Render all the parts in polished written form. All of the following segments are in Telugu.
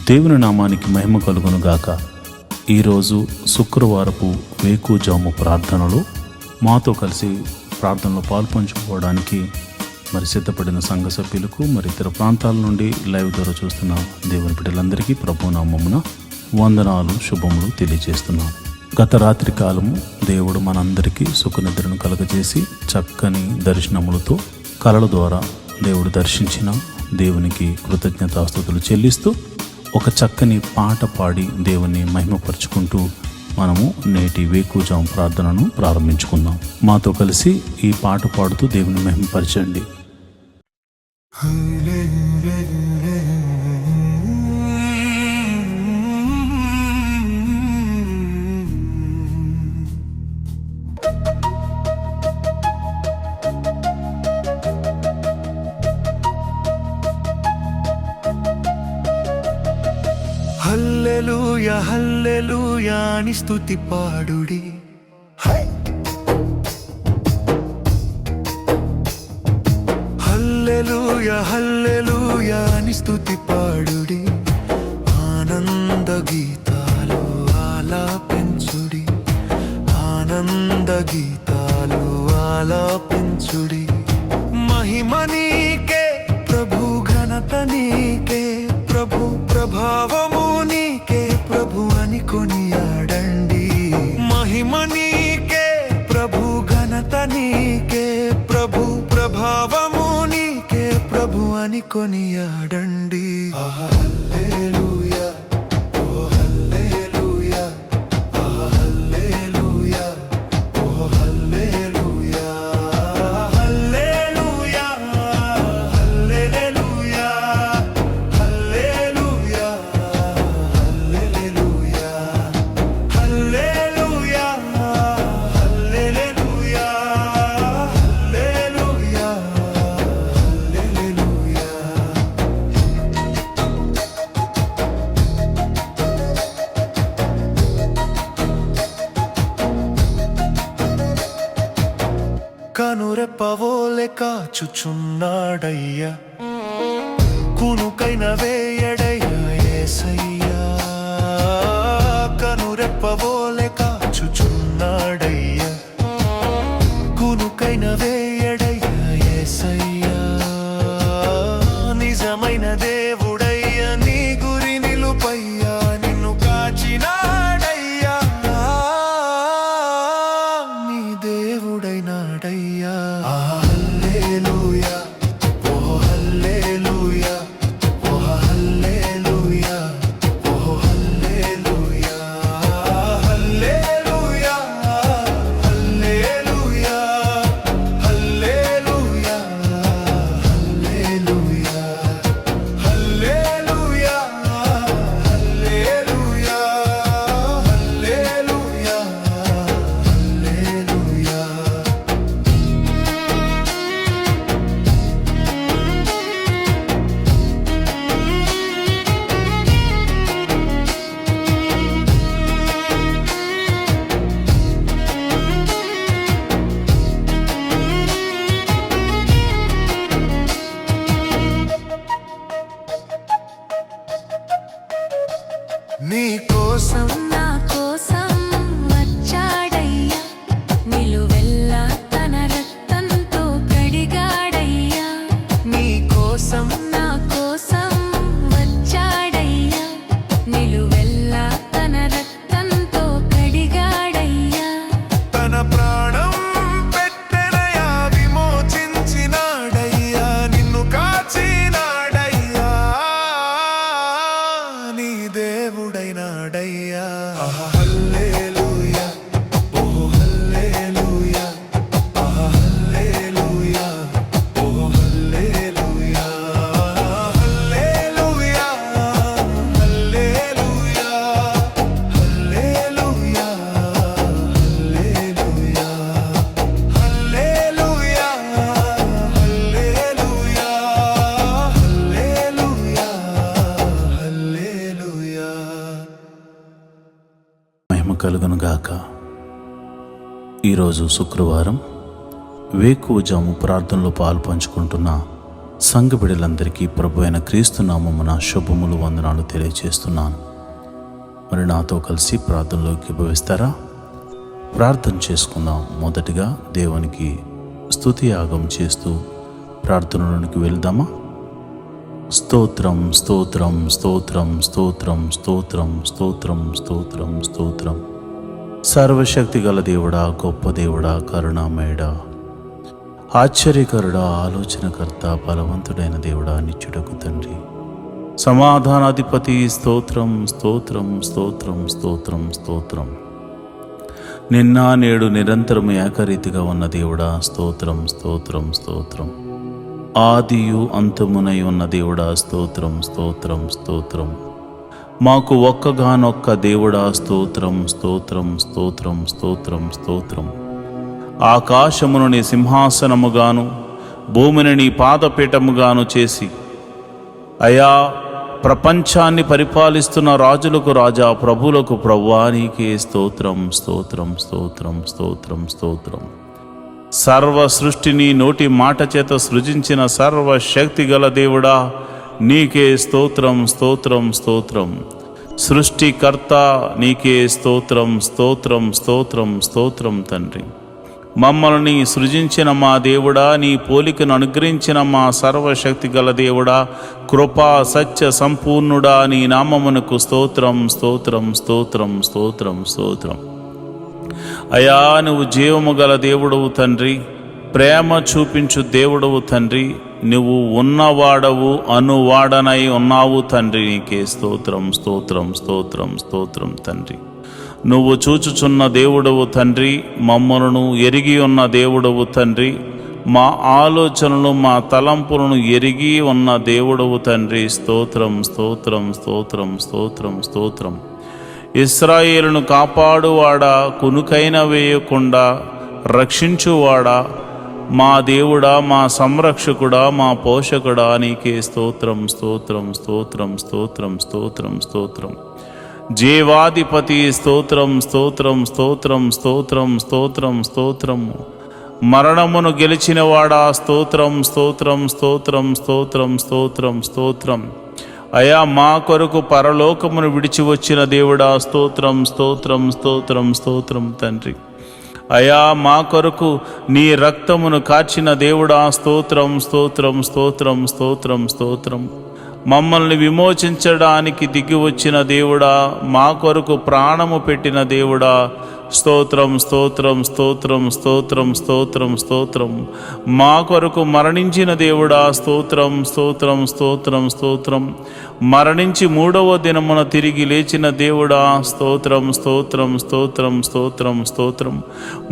దేవుని నామానికి మహిమ కలుగును గాక. ఈరోజు శుక్రవారపు వేకువజాము ప్రార్థనలో మాతో కలిసి ప్రార్థనలో పాల్పంచుకోవడానికి సిద్ధపడిన సంఘ సభ్యులకు ఇతర ప్రాంతాల నుండి లైవ్ ద్వారా చూస్తున్న దేవుని బిడ్డలందరికీ ప్రభు నామమున వందనాలు, శుభములు తెలియజేస్తున్నాం. గత రాత్రి కాలము దేవుడు మనందరికీ సుఖనిద్రను కలగజేసి చక్కని దర్శనములతో కలల ద్వారా దేవుడు దర్శించిన దేవునికి కృతజ్ఞతాస్తుతులు చెల్లిస్తూ ఒక చక్కని పాట పాడి దేవుని మహిమపరుచుకుంటూ మనము నేటి వేకువజాము ప్రార్థనను ప్రారంభించుకుందాం. మాతో కలిసి ఈ పాట పాడుతూ దేవుని మహిమపరచండి. హల్లెలూయా హల్లెలూయా అని స్తుతి పాడుడి, హల్లెలూయా హల్లెలూయా అని స్తుతి పాడుడి. ఆనంద గీతాలు ఆలాపించుడి, ఆనంద గీతాలు ఆలాపించుడి. మహిమ నీకే ప్రభు, ఘనత నీకే ప్రభు, ప్రభావము నీకే ప్రభు అని కొనియాడండి. మహిమ నీకే ప్రభు, ఘనత నీకే ప్రభు, ప్రభావము నీకే ప్రభు అని కొనియాడండి. హల్లెలూయా, ఓ హల్లెలూయా, హల్లెలూయా, ఓ హల్లెలూయా, హల్లెలూయా, హల్లెలూయా, హల్లెలూయా, హల్లెలూయా, హల్లెలూయా, హల్లెలూయా, హల్లెలూయా, హల్లెలూయా. కనురెప్పవోలె కాచుచున్నాడయ్యా, కునుకైన వేయడయ్యా యేసయ్యా. కనురెప్పవోలె కాచుచున్నాడయ్యా, కునుకైన వేయడయ్యా యేసయ్యా. నిజమైన దేవుడయ్యా, నీ గురి నిలుపయ్యా, నిన్ను కాచినాడయ్యా, నీ దేవుడైనాడయ్యా. హల్లెలూయా, ఓ హల్లెలూయా, ఓ హల్లెలూయా, ఓ హల్లెలూయా, హల్లెలూయా, హల్లెలూయా, హల్లెలూయా, హల్లెలూయా, హల్లెలూయా, హల్లెలూయా, హల్లెలూయా, హల్లెలూయా. నీ కోసం నా కోసం వచ్చాడయ్యా, నిలువెల్లా తన రక్తంతో కడిగాడయ్యా. నీ కోసం నా కోసం వచ్చాడయ్యా, నిలువెల్లా తన రక్తంతో కడిగాడయ్యా. తన ప్రాణం పెట్టెనయా, విమోచించినాడయ్యా, నిన్ను కాచినాడయ్యా, నీ దేవుడైనాడయ్యా. హల్లెలూయా, ఓ హల్లెలూయా, హల్లెలూయా, ఓ హల్లెలూయా, హల్లెలూయా, హల్లెలూయా, హల్లెలూయా, హల్లెలూయా, హల్లెలూయా, హల్లెలూయా, హల్లెలూయా, హల్లెలూయా. మహిమ కలుగును గాక. ఈరోజు శుక్రవారం వేకువజాము ప్రార్థనలో పాల్పంచుకుంటున్న సంఘ బిడ్డలందరికీ ప్రభు అయిన క్రీస్తు నామమున శుభములు వందనాలు తెలియజేస్తున్నాను. మరి నాతో కలిసి ప్రార్థనలోకి భవిస్తారా? ప్రార్థన చేసుకుందాం. మొదటిగా దేవునికి స్తుతి యాగం చేస్తూ ప్రార్థనలోనికి వెళ్దామా? స్తోత్రం స్తోత్రం స్తోత్రం స్తోత్రం స్తోత్రం స్తోత్రం స్తోత్రం స్తోత్రం. సర్వశక్తి గల దేవుడా, గొప్ప దేవుడా, కరుణామయుడా, ఆశ్చర్యకరుడా, ఆలోచనకర్త, బలవంతుడైన దేవుడా, నిత్యుడకు తండ్రి, సమాధానాధిపతి, స్తోత్రం స్తోత్రం స్తోత్రం స్తోత్రం స్తోత్రం. నిన్న నేడు నిరంతరం ఏకరీతిగా ఉన్న దేవుడా, స్తోత్రం స్తోత్రం స్తోత్రం. ఆదియు అంతమునై ఉన్న దేవుడా, స్తోత్రం స్తోత్రం స్తోత్రం. మాకు ఒక్కగానొక్క దేవుడా, స్తోత్రం స్తోత్రం స్తోత్రం స్తోత్రం స్తోత్రం. ఆకాశమును నీ సింహాసనముగాను భూమిని నీ పాదపీఠముగాను చేసి అయా ప్రపంచాన్ని పరిపాలిస్తున్న రాజులకు రాజా, ప్రభువులకు ప్రభువా, నీకే స్తోత్రం స్తోత్రం స్తోత్రం స్తోత్రం స్తోత్రం. సర్వ సృష్టిని నోటి మాట చేత సృజించిన సర్వశక్తి గల దేవుడా, నీకే స్తోత్రం స్తోత్రం స్తోత్రం. సృష్టికర్త నీకే స్తోత్రం స్తోత్రం స్తోత్రం స్తోత్రం తండ్రి. మమ్మల్ని సృజించిన మా దేవుడా, నీ పోలికను అనుగ్రహించిన మా సర్వశక్తి గల దేవుడా, కృపా సత్య సంపూర్ణుడా, నీ నామమునకు స్తోత్రం స్తోత్రం స్తోత్రం స్తోత్రం స్తోత్రం. అయా, నువ్వు జీవము గల దేవుడవు తండ్రి, ప్రేమ చూపించు దేవుడవు తండ్రి, నువ్వు ఉన్నవాడవు, అనువాడనై ఉన్నావు తండ్రి, నీకే స్తోత్రం స్తోత్రం స్తోత్రం స్తోత్రం తండ్రి. నువ్వు చూచుచున్న దేవుడవు తండ్రి, మమ్మలను ఎరిగి ఉన్న దేవుడవు తండ్రి, మా ఆలోచనలు మా తలంపులను ఎరిగి ఉన్న దేవుడవు తండ్రి, స్తోత్రం స్తోత్రం స్తోత్రం స్తోత్రం స్తోత్రం. ఇశ్రాయేలును కాపాడువాడా, కునుకైన వేయకుండా రక్షించువాడా, మా దేవుడా, మా సంరక్షకుడా, మా పోషకుడా, నీకే స్తోత్రం స్తోత్రం స్తోత్రం స్తోత్రం స్తోత్రం స్తోత్రం. జీవాధిపతి స్తోత్రం స్తోత్రం స్తోత్రం స్తోత్రం స్తోత్రం స్తోత్రం. మరణమును గెలిచినవాడా, స్తోత్రం స్తోత్రం స్తోత్రం స్తోత్రం స్తోత్రం స్తోత్రం. అయా, మా కొరకు పరలోకమును విడిచి వచ్చిన దేవుడా, స్తోత్రం స్తోత్రం స్తోత్రం స్తోత్రం తండ్రి. అయా, మా కొరకు నీ రక్తమును కార్చిన దేవుడా, స్తోత్రం స్తోత్రం స్తోత్రం స్తోత్రం స్తోత్రం. మమ్మల్ని విమోచించడానికి దిగి వచ్చిన దేవుడా, మా కొరకు ప్రాణము పెట్టిన దేవుడా, స్తోత్రం స్తోత్రం స్తోత్రం స్తోత్రం స్తోత్రం స్తోత్రం. మా కొరకు మరణించిన దేవుడా, స్తోత్రం స్తోత్రం స్తోత్రం స్తోత్రం. మరణించి మూడవ దినమున తిరిగి లేచిన దేవుడా, స్తోత్రం స్తోత్రం స్తోత్రం స్తోత్రం స్తోత్రం.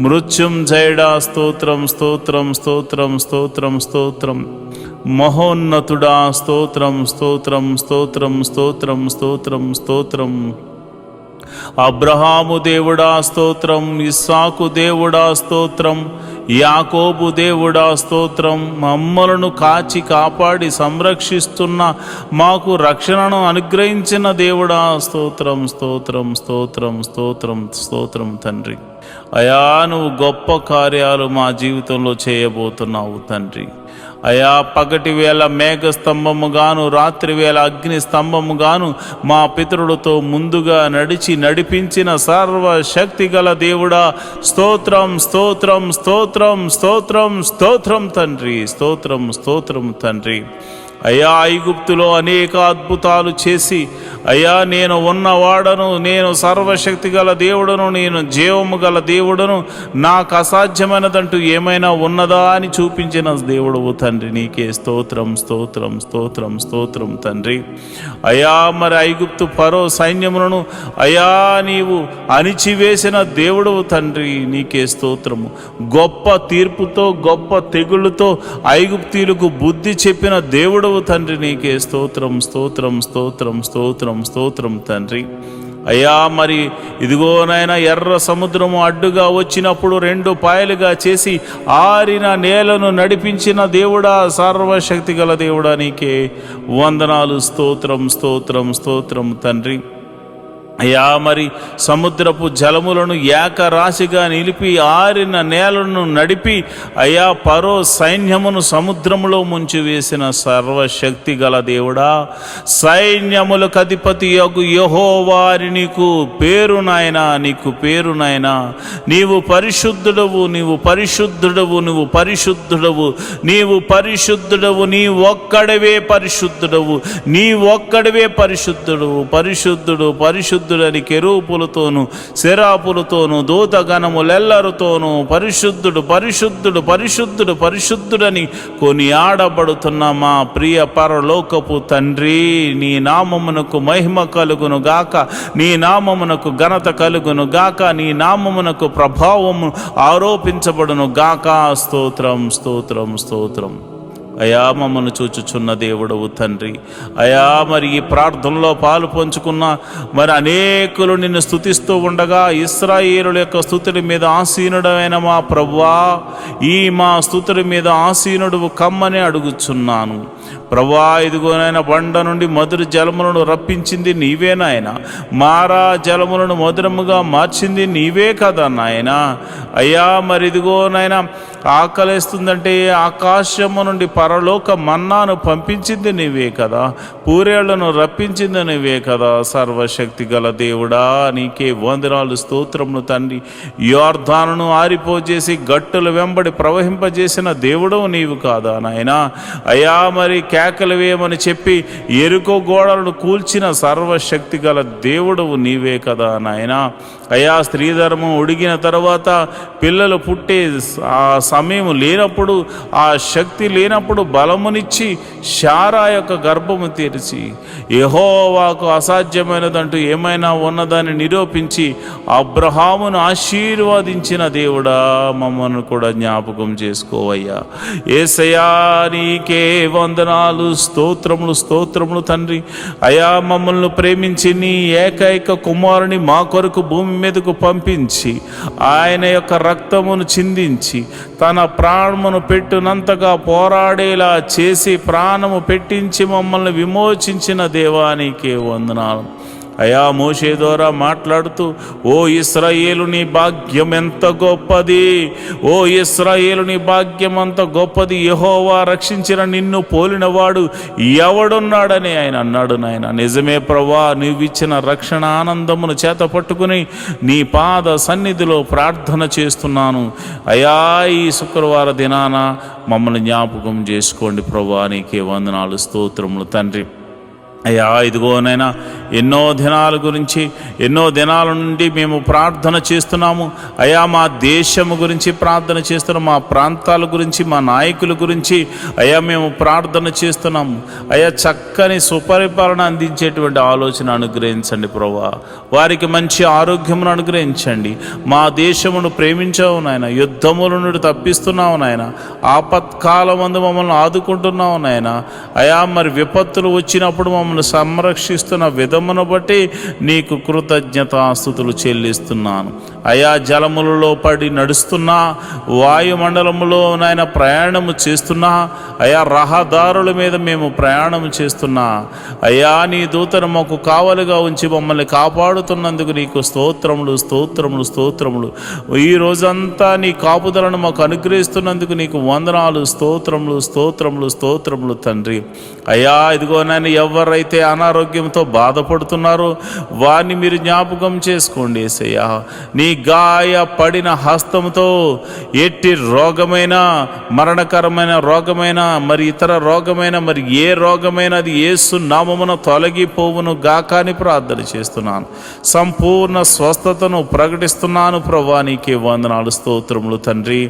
మృత్యుంజయుడా, స్తోత్రం స్తోత్రం స్తోత్రం స్తోత్రం స్తోత్రం. మహోన్నతుడా, స్తోత్రం స్తోత్రం స్తోత్రం స్తోత్రం స్తోత్రం స్తోత్రం. అబ్రహాము దేవుడా, స్తోత్రం. ఇస్సాకు దేవుడా, స్తోత్రం. యాకోబు దేవుడా, స్తోత్రం. మమ్మలను కాచి కాపాడి సంరక్షిస్తున్న, మాకు రక్షణను అనుగ్రహించిన దేవుడా, స్తోత్రం స్తోత్రం స్తోత్రం స్తోత్రం స్తోత్రం తండ్రి. అయా, నువ్వు గొప్ప కార్యాలు మా జీవితంలో చేయబోతున్నావు తండ్రి. అయా, పగటి వేళ మేఘ స్తంభముగాను, రాత్రి వేళ అగ్ని స్తంభముగాను మా పితరులతో ముందుగా నడిపించిన సర్వశక్తి గల దేవుడా, స్తోత్రం స్తోత్రం స్తోత్రం స్తోత్రం స్తోత్రం తండ్రి, స్తోత్రం స్తోత్రం తండ్రి. అయా, ఐగుప్తులో అనేక అద్భుతాలు చేసి, అయ్యా, నేను ఉన్నవాడను, నేను సర్వశక్తి గల దేవుడను, నేను జీవము గల దేవుడను, నాకు అసాధ్యమైనదంటూ ఏమైనా ఉన్నదా అని చూపించిన దేవుడవు తండ్రి, నీకే స్తోత్రం స్తోత్రం స్తోత్రం స్తోత్రం తండ్రి. అయా, మరి ఐగుప్తు ఫరో సైన్యములను అయా నీవు అణిచివేసిన దేవుడవు తండ్రి, నీకే స్తోత్రము. గొప్ప తీర్పుతో, గొప్ప తెగుళ్ళతో ఐగుప్తీయులకు బుద్ధి చెప్పిన దేవుడవు తండ్రి, నీకే స్తోత్రం స్తోత్రం స్తోత్రం స్తోత్రం స్తోత్రం తండ్రి. అయ్యా, మరి ఇదిగోనైనా ఎర్ర సముద్రము అడ్డుగా వచ్చినప్పుడు రెండు పాయలుగా చేసి ఆరిన నేలను నడిపించిన దేవుడా, సర్వశక్తి గల దేవుడా, నీకే వందనాలు, స్తోత్రం స్తోత్రం స్తోత్రం తండ్రి. అయ్యా మరి సముద్రపు జలములను ఏకరాశిగా నిలిపి ఆరిన నేలను నడిపి అయ్యా పరో సైన్యమును సముద్రములో ముంచి వేసిన సర్వశక్తి గల దేవుడా, సైన్యములకు అధిపతి యొగు యెహోవాని నీకు పేరు నాయనా, నీకు పేరు నాయనా. నీవు పరిశుద్ధుడవు, నీవు పరిశుద్ధుడవు, నువ్వు పరిశుద్ధుడవు, నీవు పరిశుద్ధుడవు, నీ ఒక్కడవే పరిశుద్ధుడవు, నీ ఒక్కడవే పరిశుద్ధుడవు. పరిశుద్ధుడు పరిశుద్ధుడని కెరూపులతోను శరాపులతోను దూతగణములెల్లరితోనూ పరిశుద్ధుడు పరిశుద్ధుడు పరిశుద్ధుడు పరిశుద్ధుడని కొనియాడబడుతున్న మా ప్రియ పరలోకపు తండ్రి, నీ నామమునకు మహిమ కలుగును గాక, నీ నామమునకు ఘనత కలుగును గాక, నీ నామమునకు ప్రభావము ఆరోపించబడును గాక. స్తోత్రం స్తోత్రం స్తోత్రం. అయా మమ్మల్ని చూచుచున్న దేవుడవు తండ్రి, అయా మరి ఈ ప్రార్థనలో పాలు పంచుకున్న మరి అనేకులు నిన్ను స్తుతిస్తూ ఉండగా ఇశ్రాయేలుల యొక్క స్తుతుల మీద ఆసీనుడమైన మా ప్రభువా, ఈ మా స్తుతుల మీద ఆసీనుడు కమ్మని అడుగుచున్నాను ప్రభువా. ఇదిగోనైనా బండ నుండి మధుర జలములను రప్పించింది నీవే నాయన, మారా జలములను మధురముగా మార్చింది నీవే కదా నాయన. అయ్యా మరి ఇదిగోనైనా ఆకలేస్తుందంటే ఆకాశము నుండి పరలోక మన్నాను పంపించింది నీవే కదా, పూరేళ్లను రప్పించింది నీవే కదా. సర్వశక్తి గల దేవుడా, నీకే వందనాలు స్తోత్రములు తండ్రి. యోర్దానును ఆరిపోజేసి గట్టుల వెంబడి ప్రవహింపజేసిన దేవుడు నీవు కాదా నాయనా. అయ్యా మరి కేకలు వేయమని చెప్పి ఎరుకో గోడలను కూల్చిన సర్వశక్తి గల దేవుడవు నీవే కదా నాయనా. అయ్యా స్త్రీ ధర్మం ఉడిగిన తర్వాత పిల్లలు పుట్టే ఆ సమయం లేనప్పుడు, ఆ శక్తి లేనప్పుడు బలమునిచ్చి శారా యొక్క గర్భము తెరిచి యెహోవాకు అసాధ్యమైనదంటూ ఏమైనా ఉన్నదాన్ని నిరూపించి అబ్రహామును ఆశీర్వదించిన దేవుడా, మమ్మల్ని కూడా జ్ఞాపకం చేసుకోవయ్యా. యేసయ్యా నీకే వందనాలు స్తోత్రములు స్తోత్రములు తండ్రి. అయా మమ్మల్ని ప్రేమించి నీ ఏకైక కుమారుని మా కొరకు భూమి మీదకు పంపించి ఆయన యొక్క రక్తమును చిందించి తన ప్రాణమును పెట్టునంతగా పోరాడేలా చేసి ప్రాణము పెట్టించి మమ్మల్ని విమోచించిన దేవానికే వందనాలు. అయా మోషే ద్వారా మాట్లాడుతూ ఓ ఇశ్రాయేలు నీ భాగ్యం ఎంత గొప్పది, ఓ ఇశ్రాయేలు నీ భాగ్యం అంత గొప్పది, యెహోవా రక్షించిన నిన్ను పోలినవాడు ఎవడున్నాడని ఆయన అన్నాడు నాయన. నిజమే ప్రభువా, నీవిచ్చిన రక్షణ ఆనందమును చేత పట్టుకుని నీ పాద సన్నిధిలో ప్రార్థన చేస్తున్నాను. అయా ఈ శుక్రవార దినాన మమ్మల్ని జ్ఞాపకం చేసుకోండి ప్రభువా, నీకే వందనాలు స్తోత్రములు తండ్రి. అయ్యా ఇదిగోనైనా ఎన్నో దినాల గురించి ఎన్నో దినాల నుండి మేము ప్రార్థన చేస్తున్నాము. అయ్యా మా దేశము గురించి ప్రార్థన చేస్తున్నాము, మా ప్రాంతాల గురించి, మా నాయకుల గురించి అయ్యా మేము ప్రార్థన చేస్తున్నాము. అయ్యా చక్కని సుపరిపాలన అందించేటువంటి ఆలోచన అనుగ్రహించండి ప్రభువా, వారికి మంచి ఆరోగ్యమును అనుగ్రహించండి. మా దేశమును ప్రేమించావు నాయన, యుద్ధముల నుండి తప్పిస్తున్నావు నాయన, ఆపత్కాలమందు మమ్మల్ని ఆదుకుంటున్నావు నాయన. అయ్యా మరి విపత్తులు వచ్చినప్పుడు మమ్మల్ని సంరక్షిస్తున్న విధమును బట్టి నీకు కృతజ్ఞతాస్తుతులు చెల్లిస్తున్నాను. అయా జలములలో పడి నడుస్తున్నా, వాయుమండలములో నాయన ప్రయాణము చేస్తున్నా, అయా రహదారుల మీద మేము ప్రయాణం చేస్తున్నా, అయా నీ దూతను మాకు కావలిగా ఉంచి మమ్మల్ని కాపాడుతున్నందుకు నీకు స్తోత్రములు స్తోత్రములు స్తోత్రములు. ఈ రోజంతా నీ కాపుదలను మాకు అనుగ్రహిస్తున్నందుకు నీకు వందనాలు స్తోత్రములు స్తోత్రములు స్తోత్రములు తండ్రి. అయా ఇదిగో నాయన ఎవరైతే అనారోగ్యంతో బాధపడుతున్నారో వారిని మీరు జ్ఞాపకం చేసుకోండి యేసయ్యా. నీ గాయపడిన హస్తముతో ఎట్టి రోగమైన, మరణకరమైన రోగమైన, మరి ఇతర రోగమైన, మరి ఏ రోగమైనా అది యేసు నామమున తొలగిపోవును గాక అని ప్రార్థన చేస్తున్నాను. సంపూర్ణ స్వస్థతను ప్రకటిస్తున్నాను ప్రభువా, నీకే వందనాలు స్తోత్రములు తండ్రి.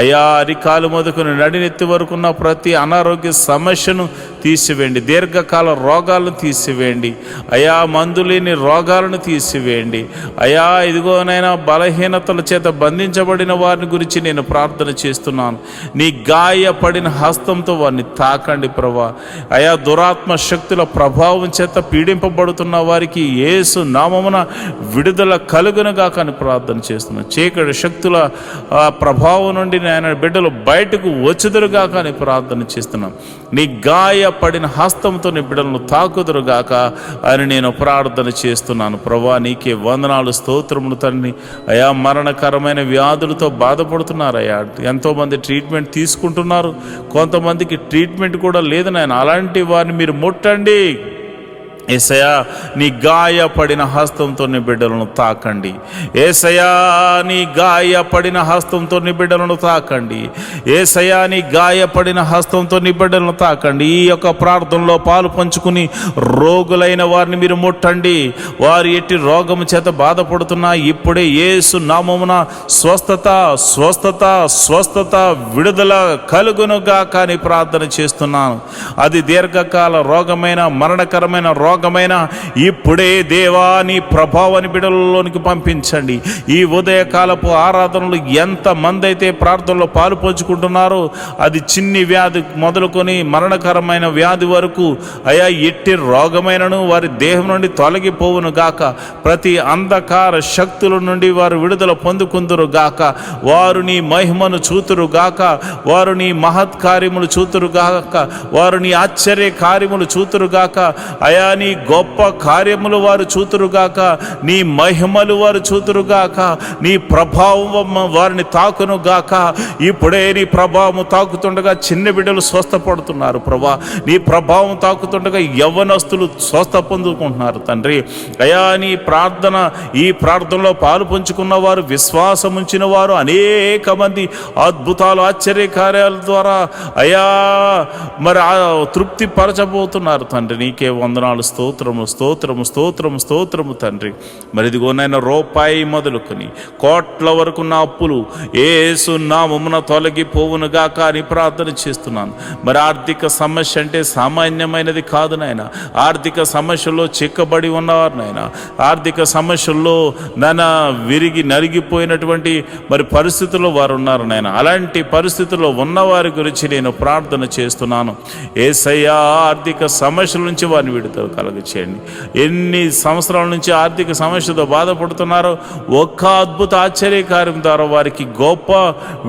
అయా అరికాలు మొదలుకొని నడినెత్తి వరకున్న ప్రతి అనారోగ్య సమస్యను తీసివేయండి, దీర్ఘకాల రోగాలను తీసివేయండి, అయా మందులేని రోగాలను తీసివేయండి. అయా ఇదిగోనైనా బలహీనతల చేత బంధించబడిన వారిని గురించి నేను ప్రార్థన చేస్తున్నాను. నీ గాయపడిన హస్తంతో వారిని తాకండి ప్రభా. అయా దురాత్మ శక్తుల ప్రభావం చేత పీడింపబడుతున్న వారికి యేసు నామమున విడుదల కలుగునుగా కానీ ప్రార్థన చేస్తున్నాను. చీకటి శక్తుల ప్రభావం నుండి నాయన బిడ్డలు బయటకు వచ్చుదురుగాక అని ప్రార్థన చేస్తున్నాం. నీ గాయపడిన హస్తంతో నీ బిడ్డలను తాకుదురుగాక అని నేను ప్రార్థన చేస్తున్నాను. ప్రభా నీకే వందనాలు, స్తోత్రములు తండ్రి. అయా మరణకరమైన వ్యాధులతో బాధపడుతున్నారు అయ్యా. ఎంతోమంది ట్రీట్మెంట్ తీసుకుంటున్నారు, కొంతమందికి ట్రీట్మెంట్ కూడా లేదు నాయన. అలాంటి వారిని మీరు ముట్టండి యేసయ్యా. నీ గాయపడిన హస్తంతో నీ బిడ్డలను తాకండి యేసయ్యా. నీ గాయపడిన హస్తంతో నీ బిడ్డలను తాకండి యేసయ్యా. నీ గాయపడిన హస్తంతో నీ బిడ్డలను తాకండి. ఈ యొక్క ప్రార్థనలో పాలు పంచుకుని రోగులైన వారిని మీరు ముట్టండి. వారు ఎట్టి రోగము చేత బాధపడుతున్నా ఇప్పుడే యేసు నామమున స్వస్థత స్వస్థత స్వస్థత విడుదల కలుగునుగాక అని ప్రార్థన చేస్తున్నాను. అది దీర్ఘకాల రోగమైన మరణకరమైన రోగమైన ఇప్పుడే దేవా నీ ప్రభావాన్ని బిడ్డలలోనికి పంపించండి. ఈ ఉదయకాలపు ఆరాధనలు ఎంతమంది అయితే ప్రార్థనలో పాలు పంచుకుంటున్నారో, అది చిన్ని వ్యాధి మొదలుకొని మరణకరమైన వ్యాధి వరకు అయా ఎట్టి రోగమైనను వారి దేహం నుండి తొలగిపోవును గాక. ప్రతి అంధకార శక్తుల నుండి వారు విడుదల పొందుకుందురు గాక. వారు నీ మహిమను చూతురు గాక. వారు నీ మహత్ కార్యములు చూతురు గాక. వారు నీ ఆశ్చర్య కార్యములు చూతురు గాక. అయా నీ గొప్ప కార్యములు వారు చూతురుగాక. నీ మహిమలు వారు చూతురుగాక. నీ ప్రభావం వారిని తాకునుగాక. ఇప్పుడే నీ ప్రభావం తాకుతుండగా చిన్న బిడ్డలు స్వస్థపడుతున్నారు ప్రభా. నీ ప్రభావం తాకుతుండగా యవ్వనస్తులు స్వస్థ పొందుకుంటున్నారు తండ్రి. అయా నీ ప్రార్థన, ఈ ప్రార్థనలో పాలు పంచుకున్న వారు, విశ్వాసం ఉంచిన వారు అనేక మంది అద్భుతాలు ఆశ్చర్య కార్యాల ద్వారా అయా మరి తృప్తి పరచబోతున్నారు తండ్రి. నీకే వందనాలు, స్తోత్రము స్తోత్రము స్తోత్రము స్తోత్రము తండ్రి. మరి ఇదిగోనైనా రూపాయి మొదలుకొని కోట్ల వరకు నా అప్పులు యేసు నామమున తొలగిపోవునుగాక అని ప్రార్థన చేస్తున్నాను. మరి ఆర్థిక సమస్య అంటే సామాన్యమైనది కాదు నాయన. ఆర్థిక సమస్యల్లో చిక్కబడి ఉన్నవారు నాయన. ఆర్థిక సమస్యల్లో నాన్న విరిగి నలిగిపోయినటువంటి మరి పరిస్థితుల్లో వారు ఉన్నారు నాయన. అలాంటి పరిస్థితుల్లో ఉన్నవారి గురించి నేను ప్రార్థన చేస్తున్నాను. యేసయ్యా ఆర్థిక సమస్యల నుంచి వారిని విడుదల కలుగచేయండి. ఎన్ని సంవత్సరాల నుంచి ఆర్థిక సమస్యతో బాధపడుతున్నారో ఒక్క అద్భుత ఆశ్చర్యకార్యం ద్వారా వారికి గొప్ప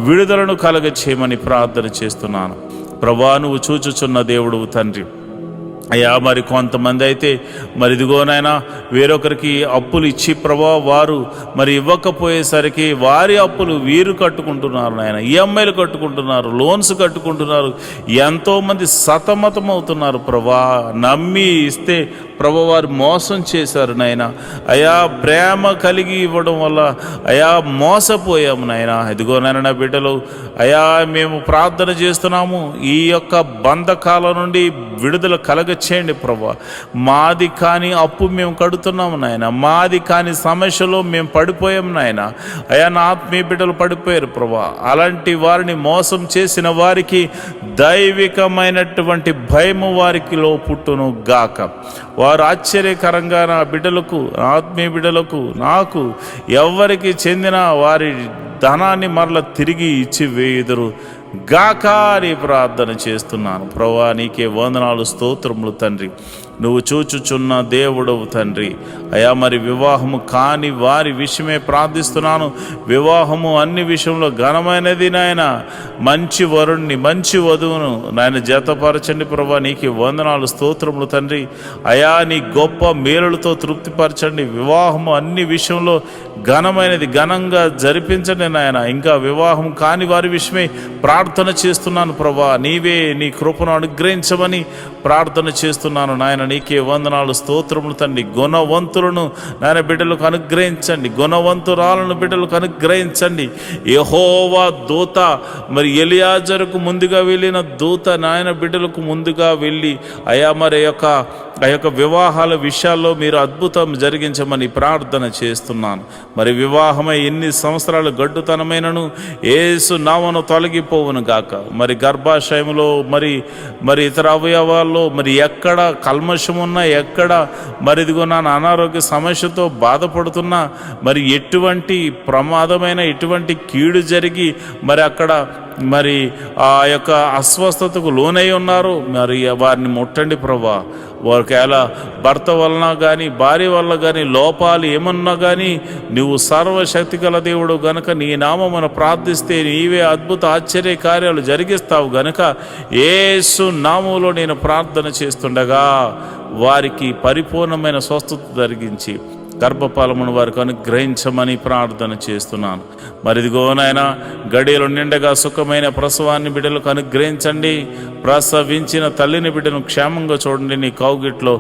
విడుదలను కలుగచేయమని ప్రార్థన చేస్తున్నాను. ప్రభా నువ్వు చూచుచున్న దేవుడు తండ్రి. అయ్యా మరి కొంతమంది అయితే మరి ఇదిగోనైనా వేరొకరికి అప్పులు ఇచ్చి ప్రభా వారు మరి ఇవ్వకపోయేసరికి వారి అప్పులు వీరు కట్టుకుంటున్నారు నాయన. ఈఎంఐలు కట్టుకుంటున్నారు, లోన్స్ కట్టుకుంటున్నారు. ఎంతోమంది సతమతం అవుతున్నారు ప్రభా. నమ్మి ఇస్తే ప్రభా వారు మోసం చేశారు నాయన. అయా ప్రేమ కలిగి ఇవ్వడం వల్ల అయా మోసపోయాము నాయన. ఇదిగోనైనా నా బిడ్డలు అయా మేము ప్రార్థన చేస్తున్నాము. ఈ యొక్క బంధకాల నుండి విడుదల కలగచేయండి ప్రభా. మాది కాని అప్పు మేము కడుతున్నాము నాయన. మాది కాని సమస్యలో మేము పడిపోయాము నాయన. అయా నా ఆత్మీయ బిడ్డలు పడిపోయారు ప్రభా. అలాంటి వారిని మోసం చేసిన వారికి దైవికమైనటువంటి భయము వారికిలో పుట్టును గాక. వారు ఆశ్చర్యకరంగా నా బిడ్డలకు, ఆత్మీయ బిడ్డలకు, నాకు ఎవరికి చెందిన వారి ధనాన్ని మరల తిరిగి ఇచ్చి వేయుదురు గాక అని ప్రార్థన చేస్తున్నాను. ప్రభువా నీకే వందనాలు, స్తోత్రములు తండ్రి. నువ్వు చూచుచున్న దేవుడవు తండ్రి. అయా మరి వివాహము కాని వారి విషయమే ప్రార్థిస్తున్నాను. వివాహము అన్ని విషయంలో ఘనమైనది నాయన. మంచి వరుణ్ణి, మంచి వధువును నాయన జతపరచండి ప్రభువా. నీకే వందనాలు, స్తోత్రములు తండ్రి. అయా నీ గొప్ప మేలులతో తృప్తిపరచండి. వివాహము అన్ని విషయంలో ఘనమైనది, ఘనంగా జరిపించండి నాయన. ఇంకా వివాహం కాని వారి విషయమే ప్రార్థన చేస్తున్నాను ప్రభువా. నీవే నీ కృపను అనుగ్రహించమని ప్రార్థన చేస్తున్నాను నాయన. నీకే వందనాలు, స్తోత్రములు తండ్రి. గుణవంతులను నాయన బిడ్డలకు అనుగ్రహించండి. గుణవంతురాలను బిడ్డలకు అనుగ్రహించండి. యెహోవా దూత మరి ఎలియాజరుకు ముందుగా వెళ్ళిన దూత నాయన బిడ్డలకు ముందుగా వెళ్ళి అయా మరి ఆ యొక్క వివాహాల విషయాల్లో మీరు అద్భుతం జరిగించమని ప్రార్థన చేస్తున్నాను. మరి వివాహమై ఎన్ని సంవత్సరాలు గడ్డుతనమైనను యేసు నామమున తొలగిపోవును గాక. మరి గర్భాశయంలో మరి ఇతర అవయవాల్లో మరి ఎక్కడ కల్మషం ఉన్నా, ఎక్కడ మరి ఇదిగో నా అనారోగ్య సమస్యతో బాధపడుతున్నా, మరి ఎటువంటి ప్రమాదమైన ఎటువంటి కీడు జరిగి మరి అక్కడ మరి ఆ యొక్క అస్వస్థతకు లోనై ఉన్నారు, మరి వారిని ముట్టండి ప్రభా. ఒకవేళ భర్త వలన కానీ భార్య వల్ల కానీ లోపాలు ఏమన్నా కానీ నువ్వు సర్వశక్తి గల దేవుడు గనుక నీ నామమున ప్రార్థిస్తే నీవే అద్భుత ఆశ్చర్య కార్యాలు జరిగిస్తావు గనుక యేసు నామములో నేను ప్రార్థన చేస్తుండగా వారికి పరిపూర్ణమైన స్వస్థత జరిగించి గర్భఫలమును వారికి అనుగ్రహించమని ప్రార్థన చేస్తున్నాను. మరిదిగో నాయనా, గడియలు నిండగా సుఖమైన ప్రసవాన్ని బిడ్డలకు అనుగ్రహించండి. ప్రసవించిన తల్లిని బిడ్డను క్షేమంగా చూడండి, నీ కౌగిట్లో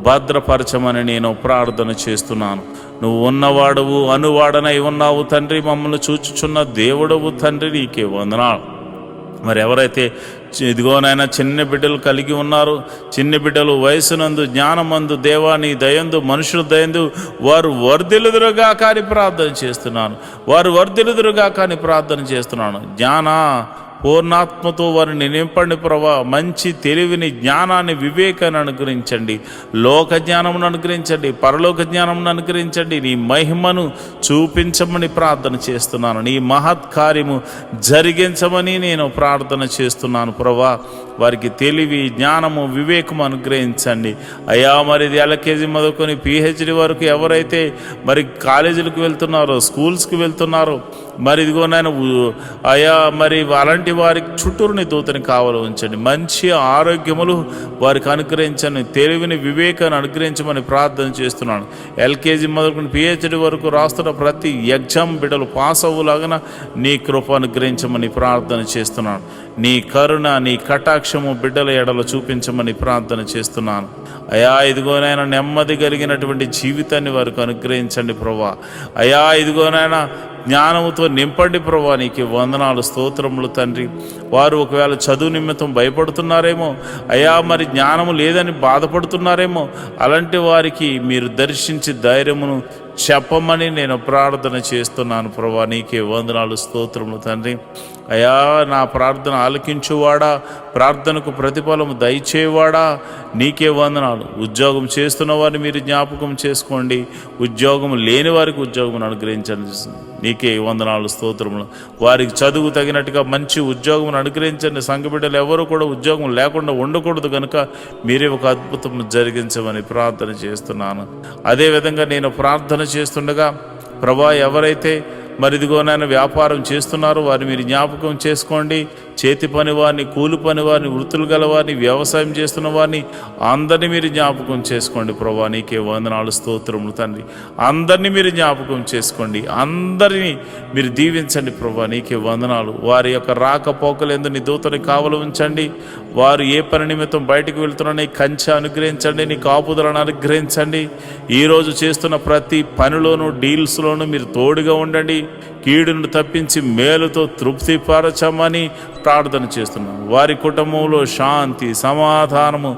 భద్రపరచమని నేను ప్రార్థన చేస్తున్నాను. నువ్వు ఉన్నవాడవు, అనువాడనై ఉన్నావు తండ్రి, మమ్మల్ని చూచుచున్న దేవుడవు తండ్రి, నీకే వందనాలు. మరి ఎవరైతే ఇదిగోనైనా చిన్న బిడ్డలు కలిగి ఉన్నారు, చిన్న బిడ్డలు వయసునందు జ్ఞానమందు దేవాని దయందు మనుషుల దయందు వారు వర్ధిల్లుదురుగా కానీ ప్రార్థన చేస్తున్నాను, వారు వర్ధిల్లుదురుగా కానీ ప్రార్థన చేస్తున్నాను. జ్ఞాన పూర్ణాత్మతో వారిని నింపండి ప్రభా. మంచి తెలివిని, జ్ఞానాన్ని, వివేకాన్ని అనుగ్రహించండి. లోక జ్ఞానమును అనుగ్రహించండి, పరలోక జ్ఞానమును అనుగ్రహించండి. నీ మహిమను చూపించమని ప్రార్థన చేస్తున్నాను. నీ మహత్కార్యము జరిగించమని నేను ప్రార్థన చేస్తున్నాను ప్రభా. వారికి తెలివి, జ్ఞానము, వివేకము అనుగ్రహించండి అయ్యా. మరి ఎల్కేజీ మొదలుకొని పిహెచ్డి వరకు ఎవరైతే మరి కాలేజీలకు వెళ్తున్నారో, స్కూల్స్కి వెళ్తున్నారో, మరి ఇదిగోనైనా అయ్యా, మరి అలాంటి వారికి చుట్టూరుని దూతని కావాలి ఉంచండి. మంచి ఆరోగ్యములు వారికి అనుగ్రహించండి, తెలివిని, వివేకాన్ని అనుగ్రహించమని ప్రార్థన చేస్తున్నాను. ఎల్కేజీ మొదలుకొని పిహెచ్డి వరకు రాస్తున్న ప్రతి ఎగ్జామ్ బిడ్డలు పాస్ అవ్వలాగా నీ కృప అనుగ్రహించమని ప్రార్థన చేస్తున్నాను. నీ కరుణ, నీ కటాక్షము బిడ్డల ఎడల చూపించమని ప్రార్థన చేస్తున్నాను అయా. ఇదిగోనైనా నెమ్మది కలిగినటువంటి జీవితాన్ని వారికి అనుగ్రహించండి ప్రభా. అయా ఇదిగోనైనా జ్ఞానముతో నింపండి ప్రభా. నీకు వందనాలు, స్తోత్రములు తండ్రి. వారు ఒకవేళ చదువు నిమిత్తం భయపడుతున్నారేమో అయా, మరి జ్ఞానము లేదని బాధపడుతున్నారేమో, అలాంటి వారికి మీరు దర్శించి ధైర్యమును చెప్పమని నేను ప్రార్థన చేస్తున్నాను ప్రభా. నీకే వందనాలు, స్తోత్రములు తండ్రి. అయా నా ప్రార్థన ఆలకించువాడా, ప్రార్థనకు ప్రతిఫలము దయచేవాడా, నీకే వందనాలు. ఉద్యోగం చేస్తున్న వారిని మీరు జ్ఞాపకం చేసుకోండి, ఉద్యోగం లేని వారికి ఉద్యోగం అనుగ్రహించండి. నీకే వందనాలు, స్తోత్రములు. వారికి చదువు తగినట్టుగా మంచి ఉద్యోగం అనుగ్రహించండి. సంఘ బిడ్డలు ఎవరు కూడా ఉద్యోగం లేకుండా ఉండకూడదు కనుక మీరే ఒక అద్భుతం జరిగించమని ప్రార్థన చేస్తున్నాను. అదేవిధంగా నేను ప్రార్థన చేస్తుండగా ప్రభా, ఎవరైతే మరి ఇదిగోనైనా వ్యాపారం చేస్తున్నారో వారిని మీరు జ్ఞాపకం చేసుకోండి. చేతి పని వారిని, కూలి పని వారిని, వృత్తులు గల వారిని, వ్యవసాయం చేస్తున్న వారిని అందరినీ మీరు జ్ఞాపకం చేసుకోండి ప్రభా. నీకే వందనాలు, స్తోత్రములు తండ్రి. అందరినీ మీరు జ్ఞాపకం చేసుకోండి, అందరినీ మీరు దీవించండి ప్రభా. నీకే వందనాలు. వారి యొక్క రాకపోకలందు నీ దూతని కావలి ఉంచండి. వారు ఏ పని నిమిత్తం బయటకు వెళ్తున్నారో నీ కంచె అనుగ్రహించండి, నీ కాపుదలను అనుగ్రహించండి. ఈరోజు చేస్తున్న ప్రతి పనిలోనూ, డీల్స్లోనూ మీరు తోడుగా ఉండండి. కీడును తప్పించి మేలుతో తృప్తిపరచమని ప్రార్థన చేస్తున్నాను. వారి కుటుంబంలో శాంతి, సమాధానము,